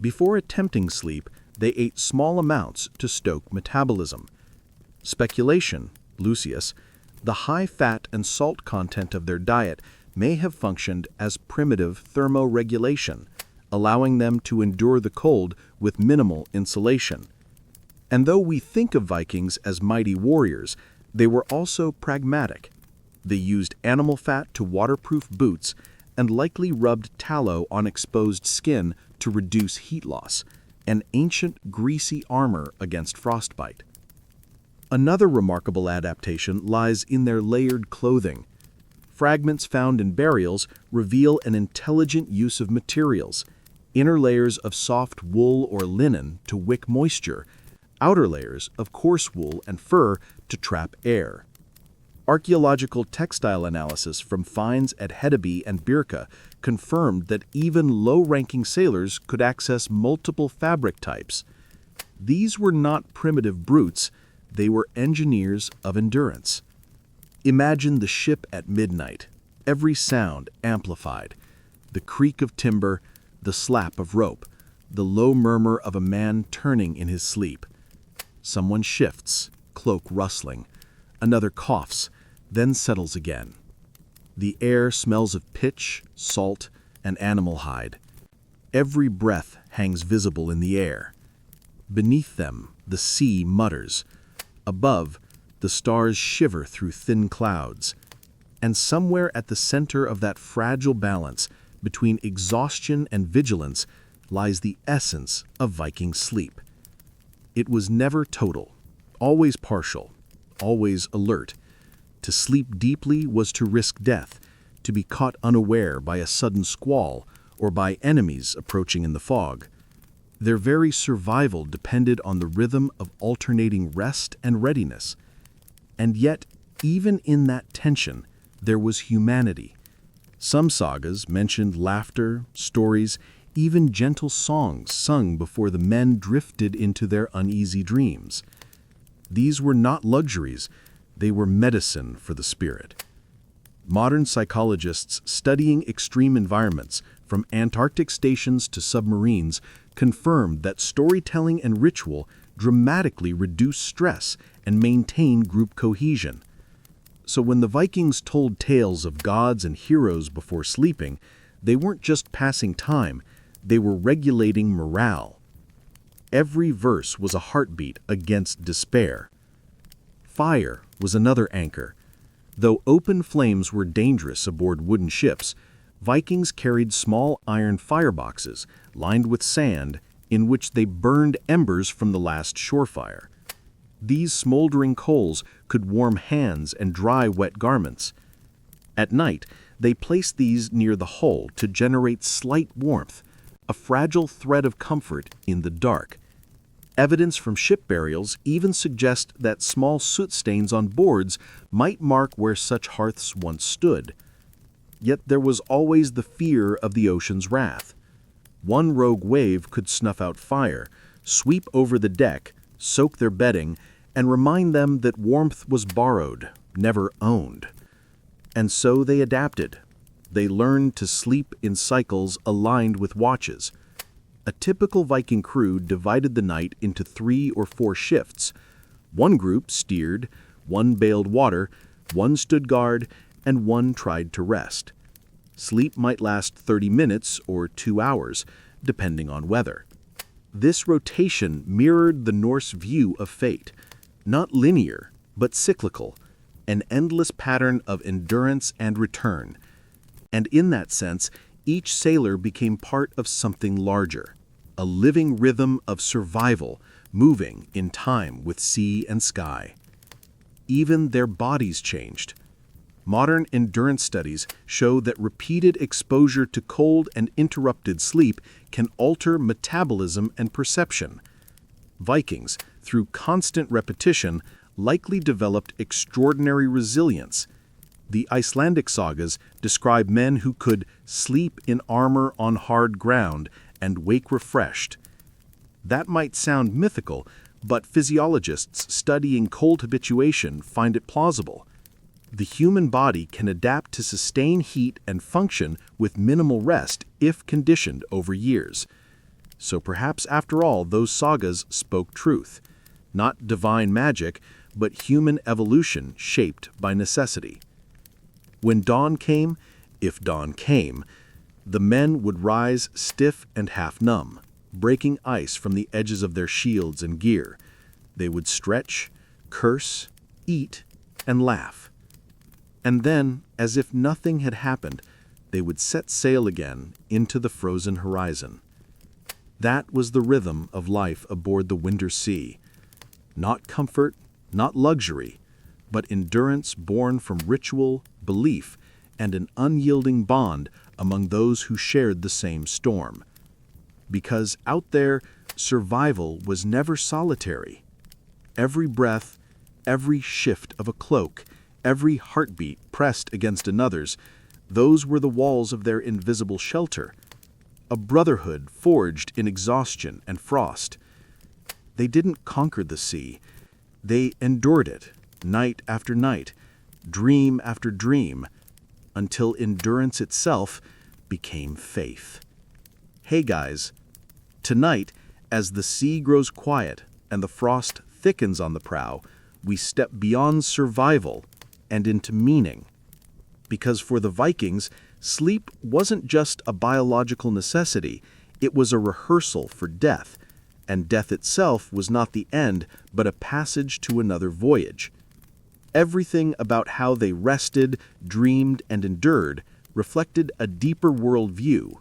Before attempting sleep, they ate small amounts to stoke metabolism. Speculation, Lucius, the high fat and salt content of their diet may have functioned as primitive thermoregulation, allowing them to endure the cold with minimal insulation. And though we think of Vikings as mighty warriors, they were also pragmatic. They used animal fat to waterproof boots and likely rubbed tallow on exposed skin to reduce heat loss, an ancient greasy armor against frostbite. Another remarkable adaptation lies in their layered clothing. Fragments found in burials reveal an intelligent use of materials, inner layers of soft wool or linen to wick moisture, outer layers of coarse wool and fur to trap air. Archaeological textile analysis from finds at Hedeby and Birka confirmed that even low-ranking sailors could access multiple fabric types. These were not primitive brutes, they were engineers of endurance. Imagine the ship at midnight, every sound amplified. The creak of timber, the slap of rope, the low murmur of a man turning in his sleep. Someone shifts, cloak rustling. Another coughs, then settles again. The air smells of pitch, salt, and animal hide. Every breath hangs visible in the air. Beneath them, the sea mutters. Above, the stars shiver through thin clouds. And somewhere at the center of that fragile balance between exhaustion and vigilance lies the essence of Viking sleep. It was never total, always partial, always alert. To sleep deeply was to risk death, to be caught unaware by a sudden squall or by enemies approaching in the fog. Their very survival depended on the rhythm of alternating rest and readiness. And yet, even in that tension, there was humanity. Some sagas mentioned laughter, stories, even gentle songs sung before the men drifted into their uneasy dreams. These were not luxuries, they were medicine for the spirit. Modern psychologists studying extreme environments, from Antarctic stations to submarines, confirmed that storytelling and ritual dramatically reduce stress and maintain group cohesion. So when the Vikings told tales of gods and heroes before sleeping, they weren't just passing time, they were regulating morale. Every verse was a heartbeat against despair. Fire was another anchor. Though open flames were dangerous aboard wooden ships, Vikings carried small iron fireboxes lined with sand in which they burned embers from the last shore fire. These smoldering coals could warm hands and dry wet garments. At night, they placed these near the hull to generate slight warmth, a fragile thread of comfort in the dark. Evidence from ship burials even suggest that small soot stains on boards might mark where such hearths once stood. Yet there was always the fear of the ocean's wrath. One rogue wave could snuff out fire, sweep over the deck, soak their bedding, and remind them that warmth was borrowed, never owned. And so they adapted. They learned to sleep in cycles aligned with watches. A typical Viking crew divided the night into 3 or 4 shifts. One group steered, one bailed water, one stood guard, and one tried to rest. Sleep might last 30 minutes or 2 hours, depending on weather. This rotation mirrored the Norse view of fate, not linear, but cyclical, an endless pattern of endurance and return. And in that sense, each sailor became part of something larger, a living rhythm of survival, moving in time with sea and sky. Even their bodies changed. Modern endurance studies show that repeated exposure to cold and interrupted sleep can alter metabolism and perception. Vikings, through constant repetition, likely developed extraordinary resilience. The Icelandic sagas describe men who could sleep in armor on hard ground and wake refreshed. That might sound mythical, but physiologists studying cold habituation find it plausible. The human body can adapt to sustain heat and function with minimal rest if conditioned over years. So perhaps after all, those sagas spoke truth. Not divine magic, but human evolution shaped by necessity. When dawn came, if dawn came, the men would rise stiff and half-numb, breaking ice from the edges of their shields and gear. They would stretch, curse, eat, and laugh. And then, as if nothing had happened, they would set sail again into the frozen horizon. That was the rhythm of life aboard the winter sea. Not comfort, not luxury, but endurance born from ritual, belief, and an unyielding bond among those who shared the same storm. Because out there, survival was never solitary. Every breath, every shift of a cloak, every heartbeat pressed against another's, those were the walls of their invisible shelter, a brotherhood forged in exhaustion and frost. They didn't conquer the sea. They endured it, night after night, dream after dream, until endurance itself became faith. Hey guys, tonight, as the sea grows quiet and the frost thickens on the prow, we step beyond survival and into meaning. Because for the Vikings, sleep wasn't just a biological necessity, it was a rehearsal for death, and death itself was not the end, but a passage to another voyage. Everything about how they rested, dreamed, and endured reflected a deeper worldview,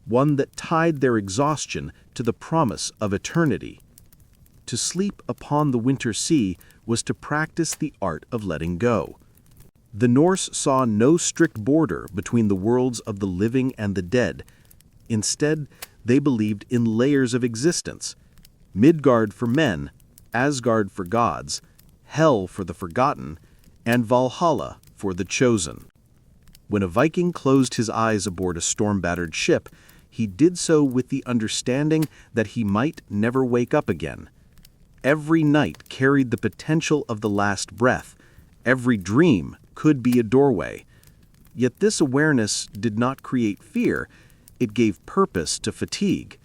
one that tied their exhaustion to the promise of eternity. To sleep upon the winter sea was to practice the art of letting go. The Norse saw no strict border between the worlds of the living and the dead. Instead, they believed in layers of existence: Midgard for men, Asgard for gods, Hell for the forgotten, and Valhalla for the chosen. When a Viking closed his eyes aboard a storm-battered ship, he did so with the understanding that he might never wake up again. Every night carried the potential of the last breath. Every dream could be a doorway. Yet this awareness did not create fear, it gave purpose to fatigue.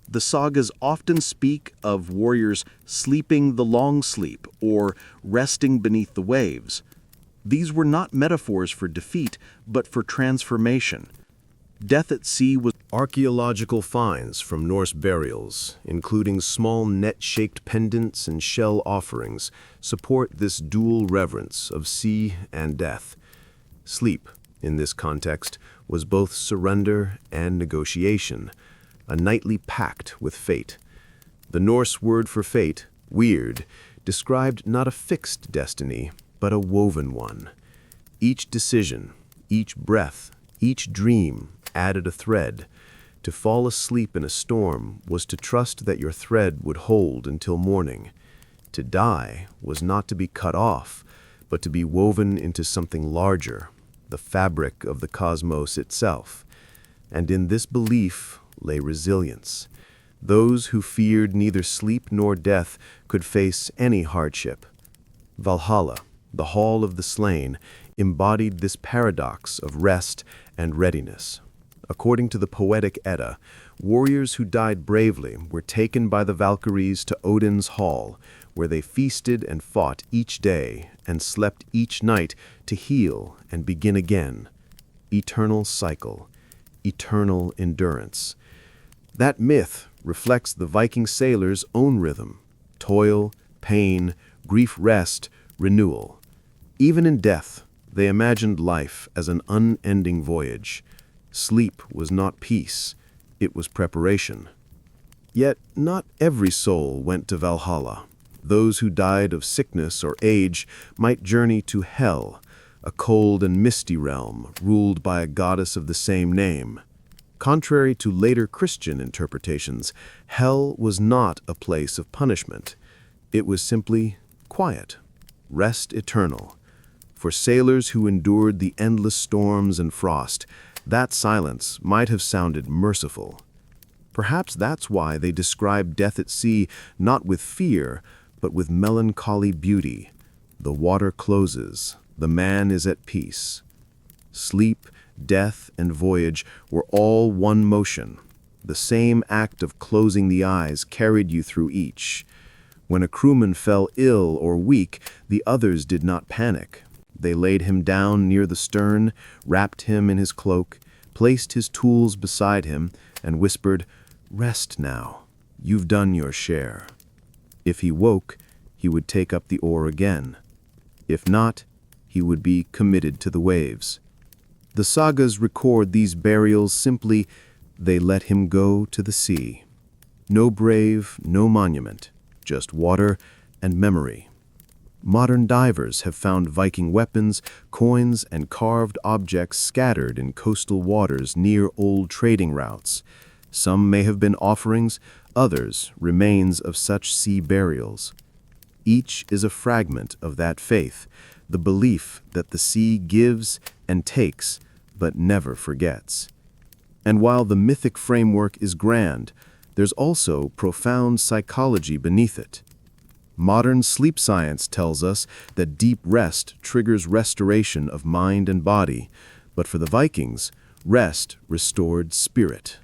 The sagas often speak of warriors sleeping the long sleep or resting beneath the waves. These were not metaphors for defeat, but for transformation. Death at sea was Archaeological finds from Norse burials, including small net-shaped pendants and shell offerings, support this dual reverence of sea and death. Sleep, in this context, was both surrender and negotiation, a nightly pact with fate. The Norse word for fate, weird, described not a fixed destiny, but a woven one. Each decision, each breath, each dream added a thread. To fall asleep in a storm was to trust that your thread would hold until morning. To die was not to be cut off, but to be woven into something larger, the fabric of the cosmos itself. And in this belief lay resilience. Those who feared neither sleep nor death could face any hardship. Valhalla, the Hall of the Slain, embodied this paradox of rest and readiness. According to the poetic Edda, warriors who died bravely were taken by the Valkyries to Odin's hall, where they feasted and fought each day and slept each night to heal and begin again. Eternal cycle, eternal endurance. That myth reflects the Viking sailors' own rhythm: toil, pain, grief, rest, renewal. Even in death, they imagined life as an unending voyage. Sleep was not peace, it was preparation. Yet not every soul went to Valhalla. Those who died of sickness or age might journey to Hell, a cold and misty realm ruled by a goddess of the same name. Contrary to later Christian interpretations, Hell was not a place of punishment. It was simply quiet, rest eternal. For sailors who endured the endless storms and frost, that silence might have sounded merciful. Perhaps that's why they describe death at sea not with fear, but with melancholy beauty. The water closes, the man is at peace. Sleep, death, and voyage were all one motion. The same act of closing the eyes carried you through each. When a crewman fell ill or weak, the others did not panic. They laid him down near the stern, wrapped him in his cloak, placed his tools beside him, and whispered, "Rest now. You've done your share." If he woke, he would take up the oar again. If not, he would be committed to the waves. The sagas record these burials simply, they let him go to the sea. No grave, no monument, just water and memory. Modern divers have found Viking weapons, coins, and carved objects scattered in coastal waters near old trading routes. Some may have been offerings, others remains of such sea burials. Each is a fragment of that faith, the belief that the sea gives and takes, but never forgets. And while the mythic framework is grand, there's also profound psychology beneath it. Modern sleep science tells us that deep rest triggers restoration of mind and body, but for the Vikings, rest restored spirit.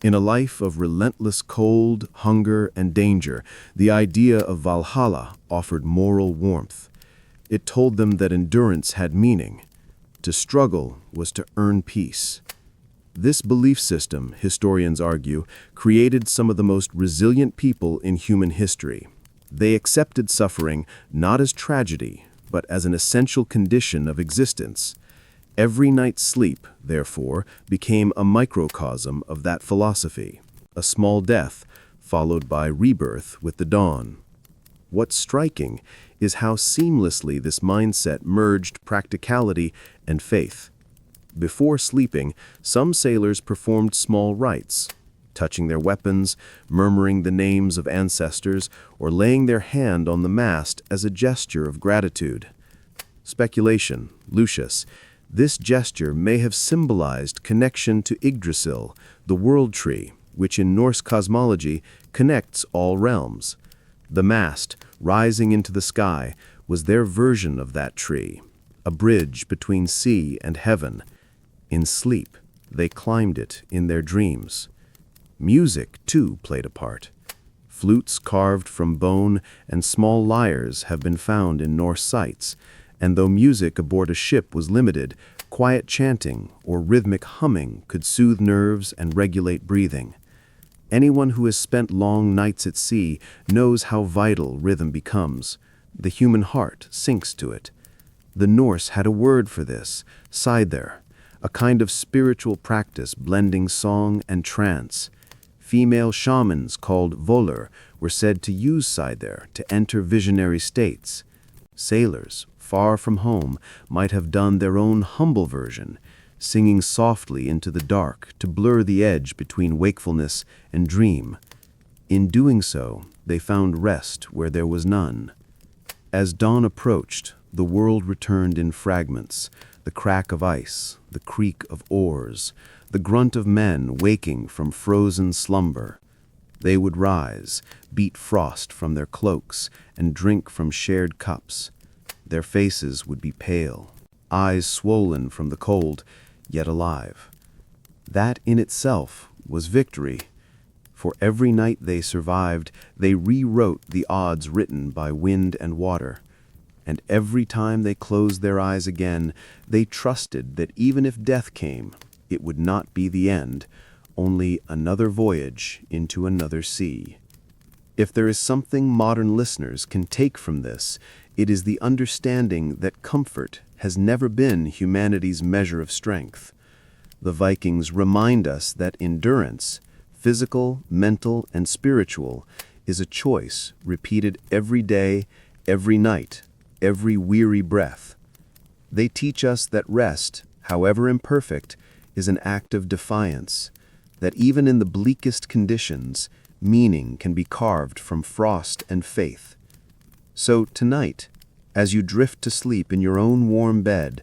In a life of relentless cold, hunger, and danger, the idea of Valhalla offered moral warmth. It told them that endurance had meaning. To struggle was to earn peace. This belief system, historians argue, created some of the most resilient people in human history. They accepted suffering not as tragedy, but as an essential condition of existence. Every night's sleep, therefore, became a microcosm of that philosophy, a small death followed by rebirth with the dawn. What's striking is how seamlessly this mindset merged practicality and faith. Before sleeping, some sailors performed small rites, touching their weapons, murmuring the names of ancestors, or laying their hand on the mast as a gesture of gratitude. Speculation, Lucius. This gesture may have symbolized connection to Yggdrasil, the world tree, which in Norse cosmology connects all realms. The mast, rising into the sky, was their version of that tree, a bridge between sea and heaven. In sleep, they climbed it in their dreams. Music, too, played a part. Flutes carved from bone and small lyres have been found in Norse sites, and though music aboard a ship was limited, quiet chanting or rhythmic humming could soothe nerves and regulate breathing. Anyone who has spent long nights at sea knows how vital rhythm becomes. The human heart sinks to it. The Norse had a word for this, seidr, a kind of spiritual practice blending song and trance. Female shamans called volur were said to use seidr to enter visionary states. Sailors, far from home, might have done their own humble version, singing softly into the dark to blur the edge between wakefulness and dream. In doing so, they found rest where there was none. As dawn approached, the world returned in fragments, the crack of ice, the creak of oars, the grunt of men waking from frozen slumber. They would rise, beat frost from their cloaks, and drink from shared cups. Their faces would be pale, eyes swollen from the cold, yet alive. That in itself was victory. For every night they survived, they rewrote the odds written by wind and water. And every time they closed their eyes again, they trusted that even if death came, it would not be the end, only another voyage into another sea. If there is something modern listeners can take from this, it is the understanding that comfort has never been humanity's measure of strength. The Vikings remind us that endurance, physical, mental, and spiritual, is a choice repeated every day, every night, every weary breath. They teach us that rest, however imperfect, is an act of defiance, that even in the bleakest conditions, meaning can be carved from frost and faith. So tonight, as you drift to sleep in your own warm bed,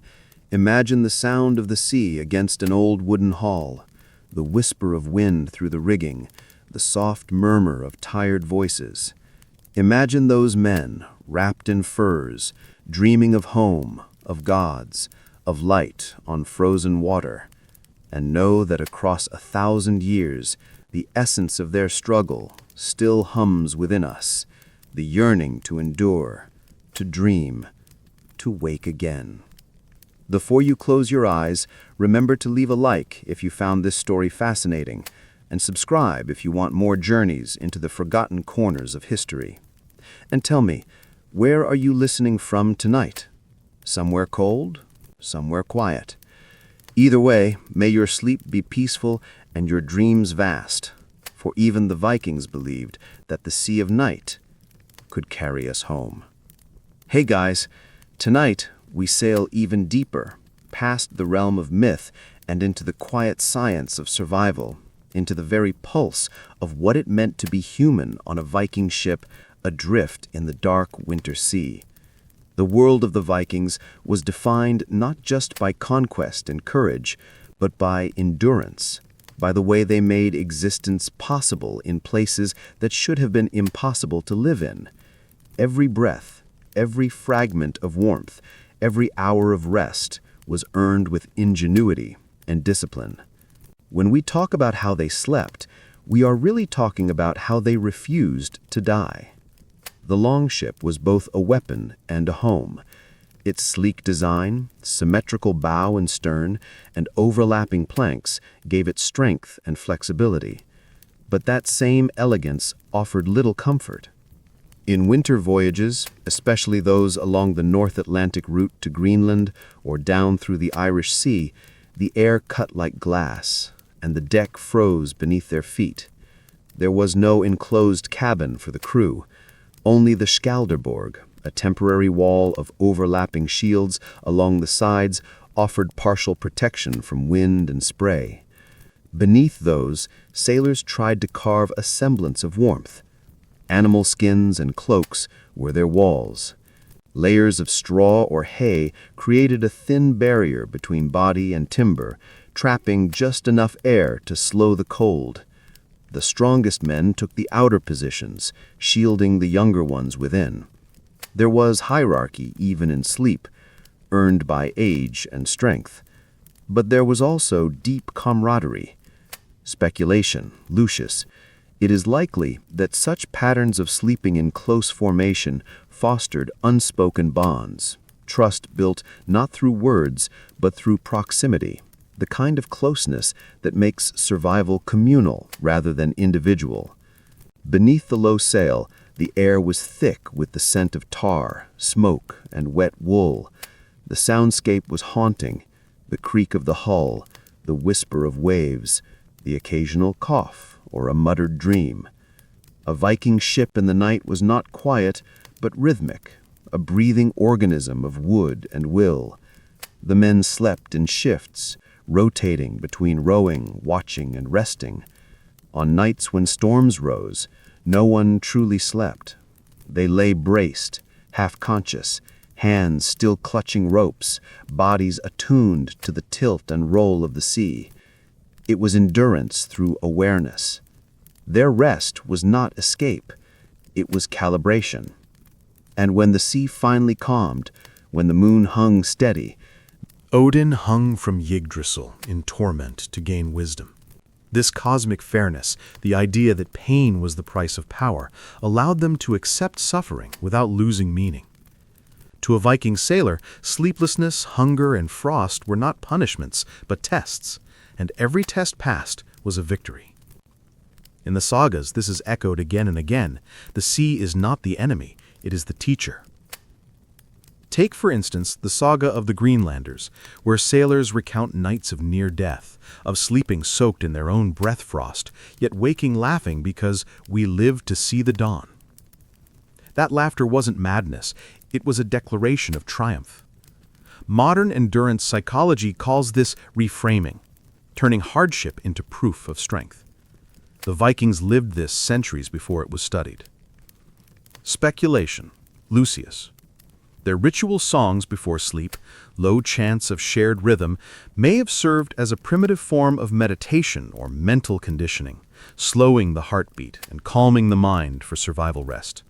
imagine the sound of the sea against an old wooden hull, the whisper of wind through the rigging, the soft murmur of tired voices. Imagine those men, wrapped in furs, dreaming of home, of gods, of light on frozen water, and know that across 1,000 years, the essence of their struggle still hums within us, the yearning to endure, to dream, to wake again. Before you close your eyes, remember to leave a like if you found this story fascinating, and subscribe if you want more journeys into the forgotten corners of history. And tell me, where are you listening from tonight? Somewhere cold? Somewhere quiet? Either way, may your sleep be peaceful and your dreams vast, for even the Vikings believed that the Sea of Night could carry us home. Hey guys, tonight we sail even deeper, past the realm of myth and into the quiet science of survival, into the very pulse of what it meant to be human on a Viking ship adrift in the dark winter sea. The world of the Vikings was defined not just by conquest and courage, but by endurance, by the way they made existence possible in places that should have been impossible to live in. Every breath, every fragment of warmth, every hour of rest was earned with ingenuity and discipline. When we talk about how they slept, we are really talking about how they refused to die. The longship was both a weapon and a home. Its sleek design, symmetrical bow and stern, and overlapping planks gave it strength and flexibility. But that same elegance offered little comfort. In winter voyages, especially those along the North Atlantic route to Greenland or down through the Irish Sea, the air cut like glass, and the deck froze beneath their feet. There was no enclosed cabin for the crew, only the Skalderborg, a temporary wall of overlapping shields along the sides, offered partial protection from wind and spray. Beneath those, sailors tried to carve a semblance of warmth. Animal skins and cloaks were their walls. Layers of straw or hay created a thin barrier between body and timber, trapping just enough air to slow the cold. The strongest men took the outer positions, shielding the younger ones within. There was hierarchy even in sleep, earned by age and strength. But there was also deep camaraderie. Speculation, Lucius. It is likely that such patterns of sleeping in close formation fostered unspoken bonds, trust built not through words, but through proximity, the kind of closeness that makes survival communal rather than individual. Beneath the low sail, the air was thick with the scent of tar, smoke, and wet wool. The soundscape was haunting, the creak of the hull, the whisper of waves, the occasional cough or a muttered dream. A Viking ship in the night was not quiet, but rhythmic, a breathing organism of wood and will. The men slept in shifts, rotating between rowing, watching, and resting. On nights when storms rose, no one truly slept. They lay braced, half-conscious, hands still clutching ropes, bodies attuned to the tilt and roll of the sea. It was endurance through awareness. Their rest was not escape, it was calibration. And when the sea finally calmed, when the moon hung steady, Odin hung from Yggdrasil in torment to gain wisdom. This cosmic fairness, the idea that pain was the price of power, allowed them to accept suffering without losing meaning. To a Viking sailor, sleeplessness, hunger, and frost were not punishments, but tests, and every test passed was a victory. In the sagas, this is echoed again and again. The sea is not the enemy, it is the teacher. Take, for instance, the saga of the Greenlanders, where sailors recount nights of near death, of sleeping soaked in their own breath frost, yet waking laughing because we lived to see the dawn. That laughter wasn't madness, it was a declaration of triumph. Modern endurance psychology calls this reframing, turning hardship into proof of strength. The Vikings lived this centuries before it was studied. Speculation, Lucius. Their ritual songs before sleep, low chants of shared rhythm, may have served as a primitive form of meditation or mental conditioning, slowing the heartbeat and calming the mind for survival rest.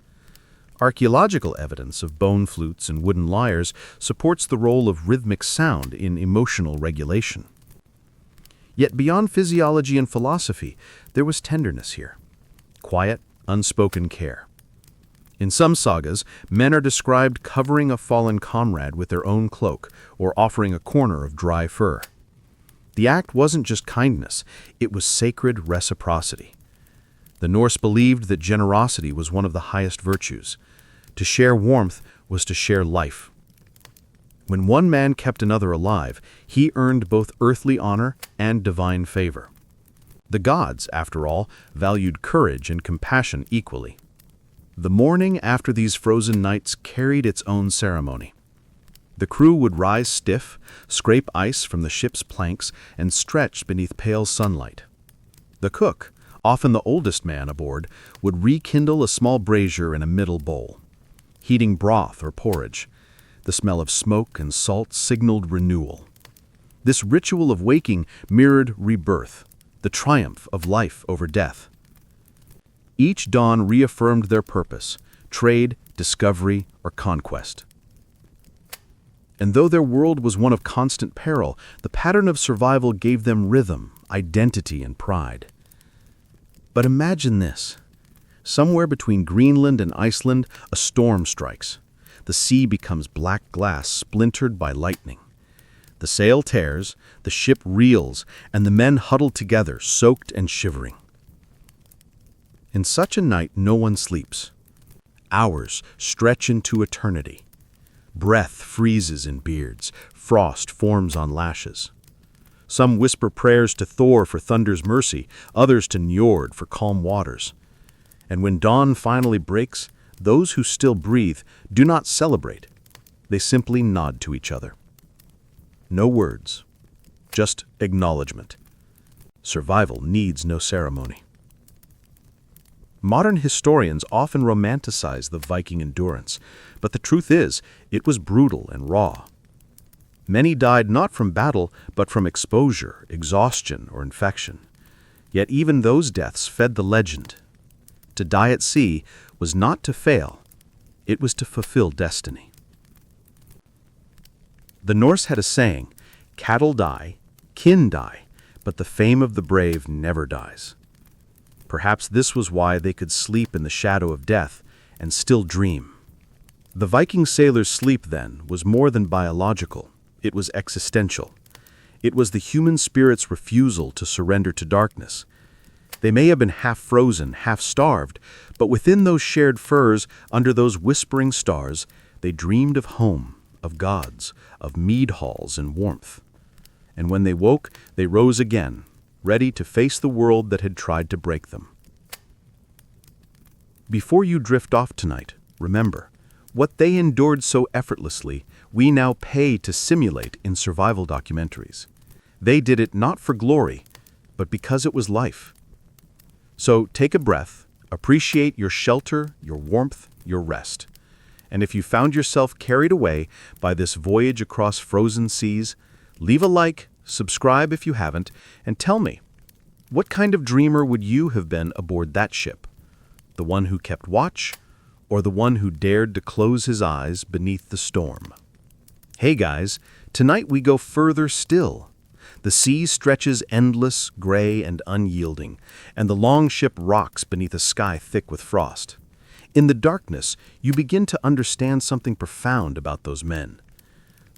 Archaeological evidence of bone flutes and wooden lyres supports the role of rhythmic sound in emotional regulation. Yet beyond physiology and philosophy, there was tenderness here. Quiet, unspoken care. In some sagas, men are described covering a fallen comrade with their own cloak or offering a corner of dry fur. The act wasn't just kindness, it was sacred reciprocity. The Norse believed that generosity was one of the highest virtues. To share warmth was to share life. When one man kept another alive, he earned both earthly honor and divine favor. The gods, after all, valued courage and compassion equally. The morning after these frozen nights carried its own ceremony. The crew would rise stiff, scrape ice from the ship's planks, and stretch beneath pale sunlight. The cook, Often the oldest man aboard would rekindle a small brazier in a middle bowl, heating broth or porridge. The smell of smoke and salt signaled renewal. This ritual of waking mirrored rebirth, the triumph of life over death. Each dawn reaffirmed their purpose: trade, discovery, or conquest. And though their world was one of constant peril, the pattern of survival gave them rhythm, identity, and pride. But imagine this. Somewhere between Greenland and Iceland, a storm strikes. The sea becomes black glass splintered by lightning. The sail tears, the ship reels, and the men huddle together, soaked and shivering. In such a night, no one sleeps. Hours stretch into eternity. Breath freezes in beards, frost forms on lashes. Some whisper prayers to Thor for thunder's mercy, others to Njord for calm waters. And when dawn finally breaks, those who still breathe do not celebrate. They simply nod to each other. No words, just acknowledgement. Survival needs no ceremony. Modern historians often romanticize the Viking endurance, but the truth is, it was brutal and raw. Many died not from battle, but from exposure, exhaustion, or infection. Yet even those deaths fed the legend. To die at sea was not to fail, it was to fulfill destiny. The Norse had a saying, "Cattle die, kin die, but the fame of the brave never dies." Perhaps this was why they could sleep in the shadow of death and still dream. The Viking sailors' sleep, then, was more than biological. It was existential. It was the human spirit's refusal to surrender to darkness. They may have been half frozen, half starved, but within those shared furs, under those whispering stars, they dreamed of home, of gods, of mead halls and warmth. And when they woke, they rose again, ready to face the world that had tried to break them. Before you drift off tonight, remember, what they endured so effortlessly, we now pay to simulate in survival documentaries. They did it not for glory, but because it was life. So take a breath, appreciate your shelter, your warmth, your rest. And if you found yourself carried away by this voyage across frozen seas, leave a like, subscribe if you haven't, and tell me, what kind of dreamer would you have been aboard that ship? The one who kept watch, or the one who dared to close his eyes beneath the storm? Hey guys, tonight we go further still. The sea stretches endless, gray, and unyielding, and the longship rocks beneath a sky thick with frost. In the darkness, you begin to understand something profound about those men.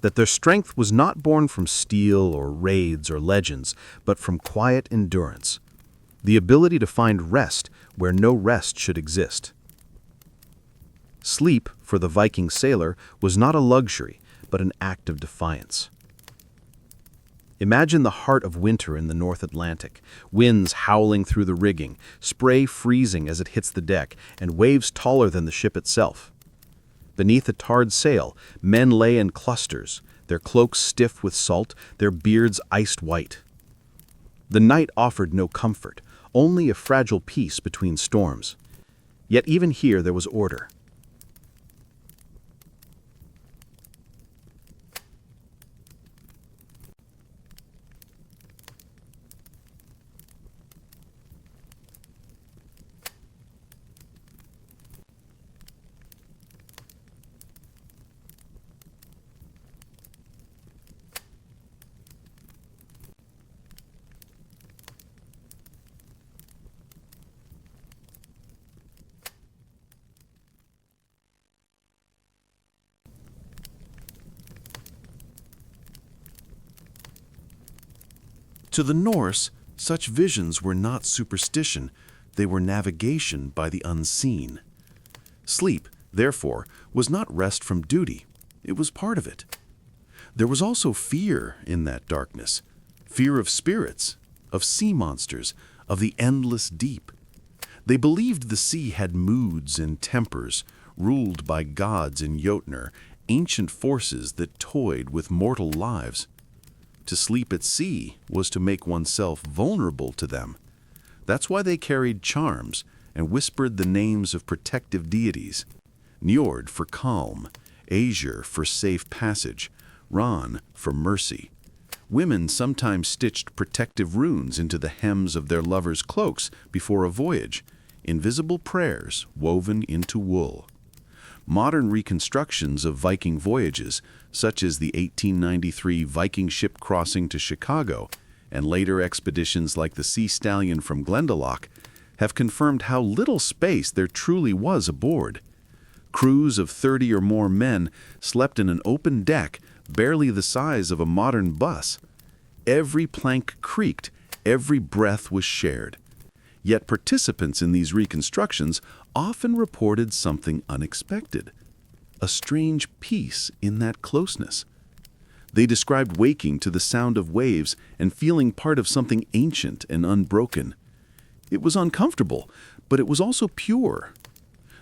That their strength was not born from steel or raids or legends, but from quiet endurance. The ability to find rest where no rest should exist. Sleep, for the Viking sailor, was not a luxury, but an act of defiance. Imagine the heart of winter in the North Atlantic, winds howling through the rigging, spray freezing as it hits the deck, and waves taller than the ship itself. Beneath a tarred sail, men lay in clusters, their cloaks stiff with salt, their beards iced white. The night offered no comfort, only a fragile peace between storms. Yet even here there was order. To the Norse, such visions were not superstition, they were navigation by the unseen. Sleep, therefore, was not rest from duty, it was part of it. There was also fear in that darkness, fear of spirits, of sea monsters, of the endless deep. They believed the sea had moods and tempers, ruled by gods in Jotnar, ancient forces that toyed with mortal lives. To sleep at sea was to make oneself vulnerable to them. That's why they carried charms and whispered the names of protective deities. Njord for calm, Æsir for safe passage, Ran for mercy. Women sometimes stitched protective runes into the hems of their lovers' cloaks before a voyage, invisible prayers woven into wool. Modern reconstructions of Viking voyages, such as the 1893 Viking ship crossing to Chicago, and later expeditions like the Sea Stallion from Glendalough, have confirmed how little space there truly was aboard. Crews of 30 or more men slept in an open deck barely the size of a modern bus. Every plank creaked, every breath was shared. Yet participants in these reconstructions often reported something unexpected, a strange peace in that closeness. They described waking to the sound of waves and feeling part of something ancient and unbroken. It was uncomfortable, but it was also pure.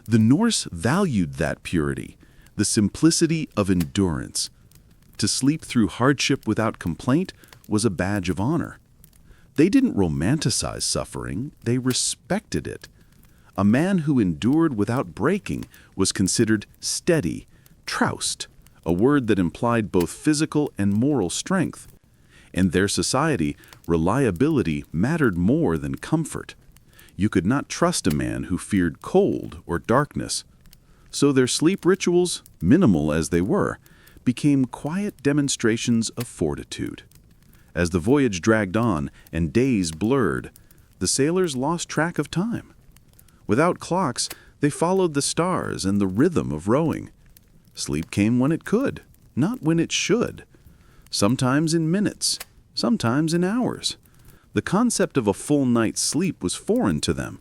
The Norse valued that purity, the simplicity of endurance. To sleep through hardship without complaint was a badge of honor. They didn't romanticize suffering, they respected it. A man who endured without breaking was considered steady, traust, a word that implied both physical and moral strength. In their society, reliability mattered more than comfort. You could not trust a man who feared cold or darkness. So their sleep rituals, minimal as they were, became quiet demonstrations of fortitude. As the voyage dragged on and days blurred, the sailors lost track of time. Without clocks, they followed the stars and the rhythm of rowing. Sleep came when it could, not when it should. Sometimes in minutes, sometimes in hours. The concept of a full night's sleep was foreign to them.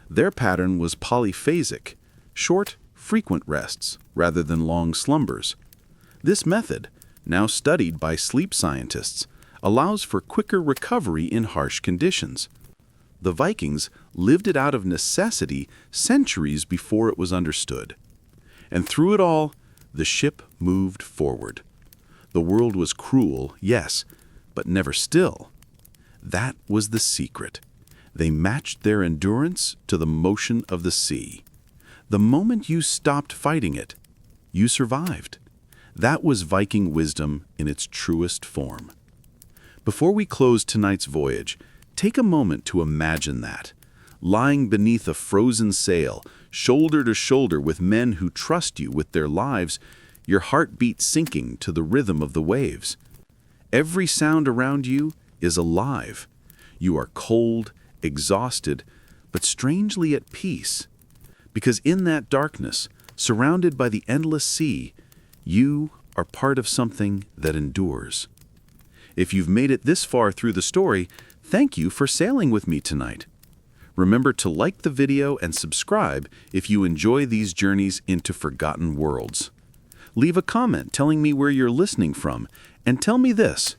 Their pattern was polyphasic, short, frequent rests rather than long slumbers. This method, now studied by sleep scientists, allows for quicker recovery in harsh conditions. The Vikings lived it out of necessity centuries before it was understood. And through it all, the ship moved forward. The world was cruel, yes, but never still. That was the secret. They matched their endurance to the motion of the sea. The moment you stopped fighting it, you survived. That was Viking wisdom in its truest form. Before we close tonight's voyage, take a moment to imagine that. Lying beneath a frozen sail, shoulder to shoulder with men who trust you with their lives, your heartbeat sinking to the rhythm of the waves. Every sound around you is alive. You are cold, exhausted, but strangely at peace. Because in that darkness, surrounded by the endless sea, you are part of something that endures. If you've made it this far through the story, thank you for sailing with me tonight. Remember to like the video and subscribe if you enjoy these journeys into forgotten worlds. Leave a comment telling me where you're listening from, and tell me this: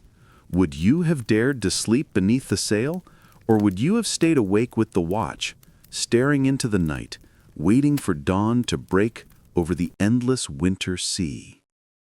would you have dared to sleep beneath the sail, or would you have stayed awake with the watch, staring into the night, waiting for dawn to break over the endless winter sea?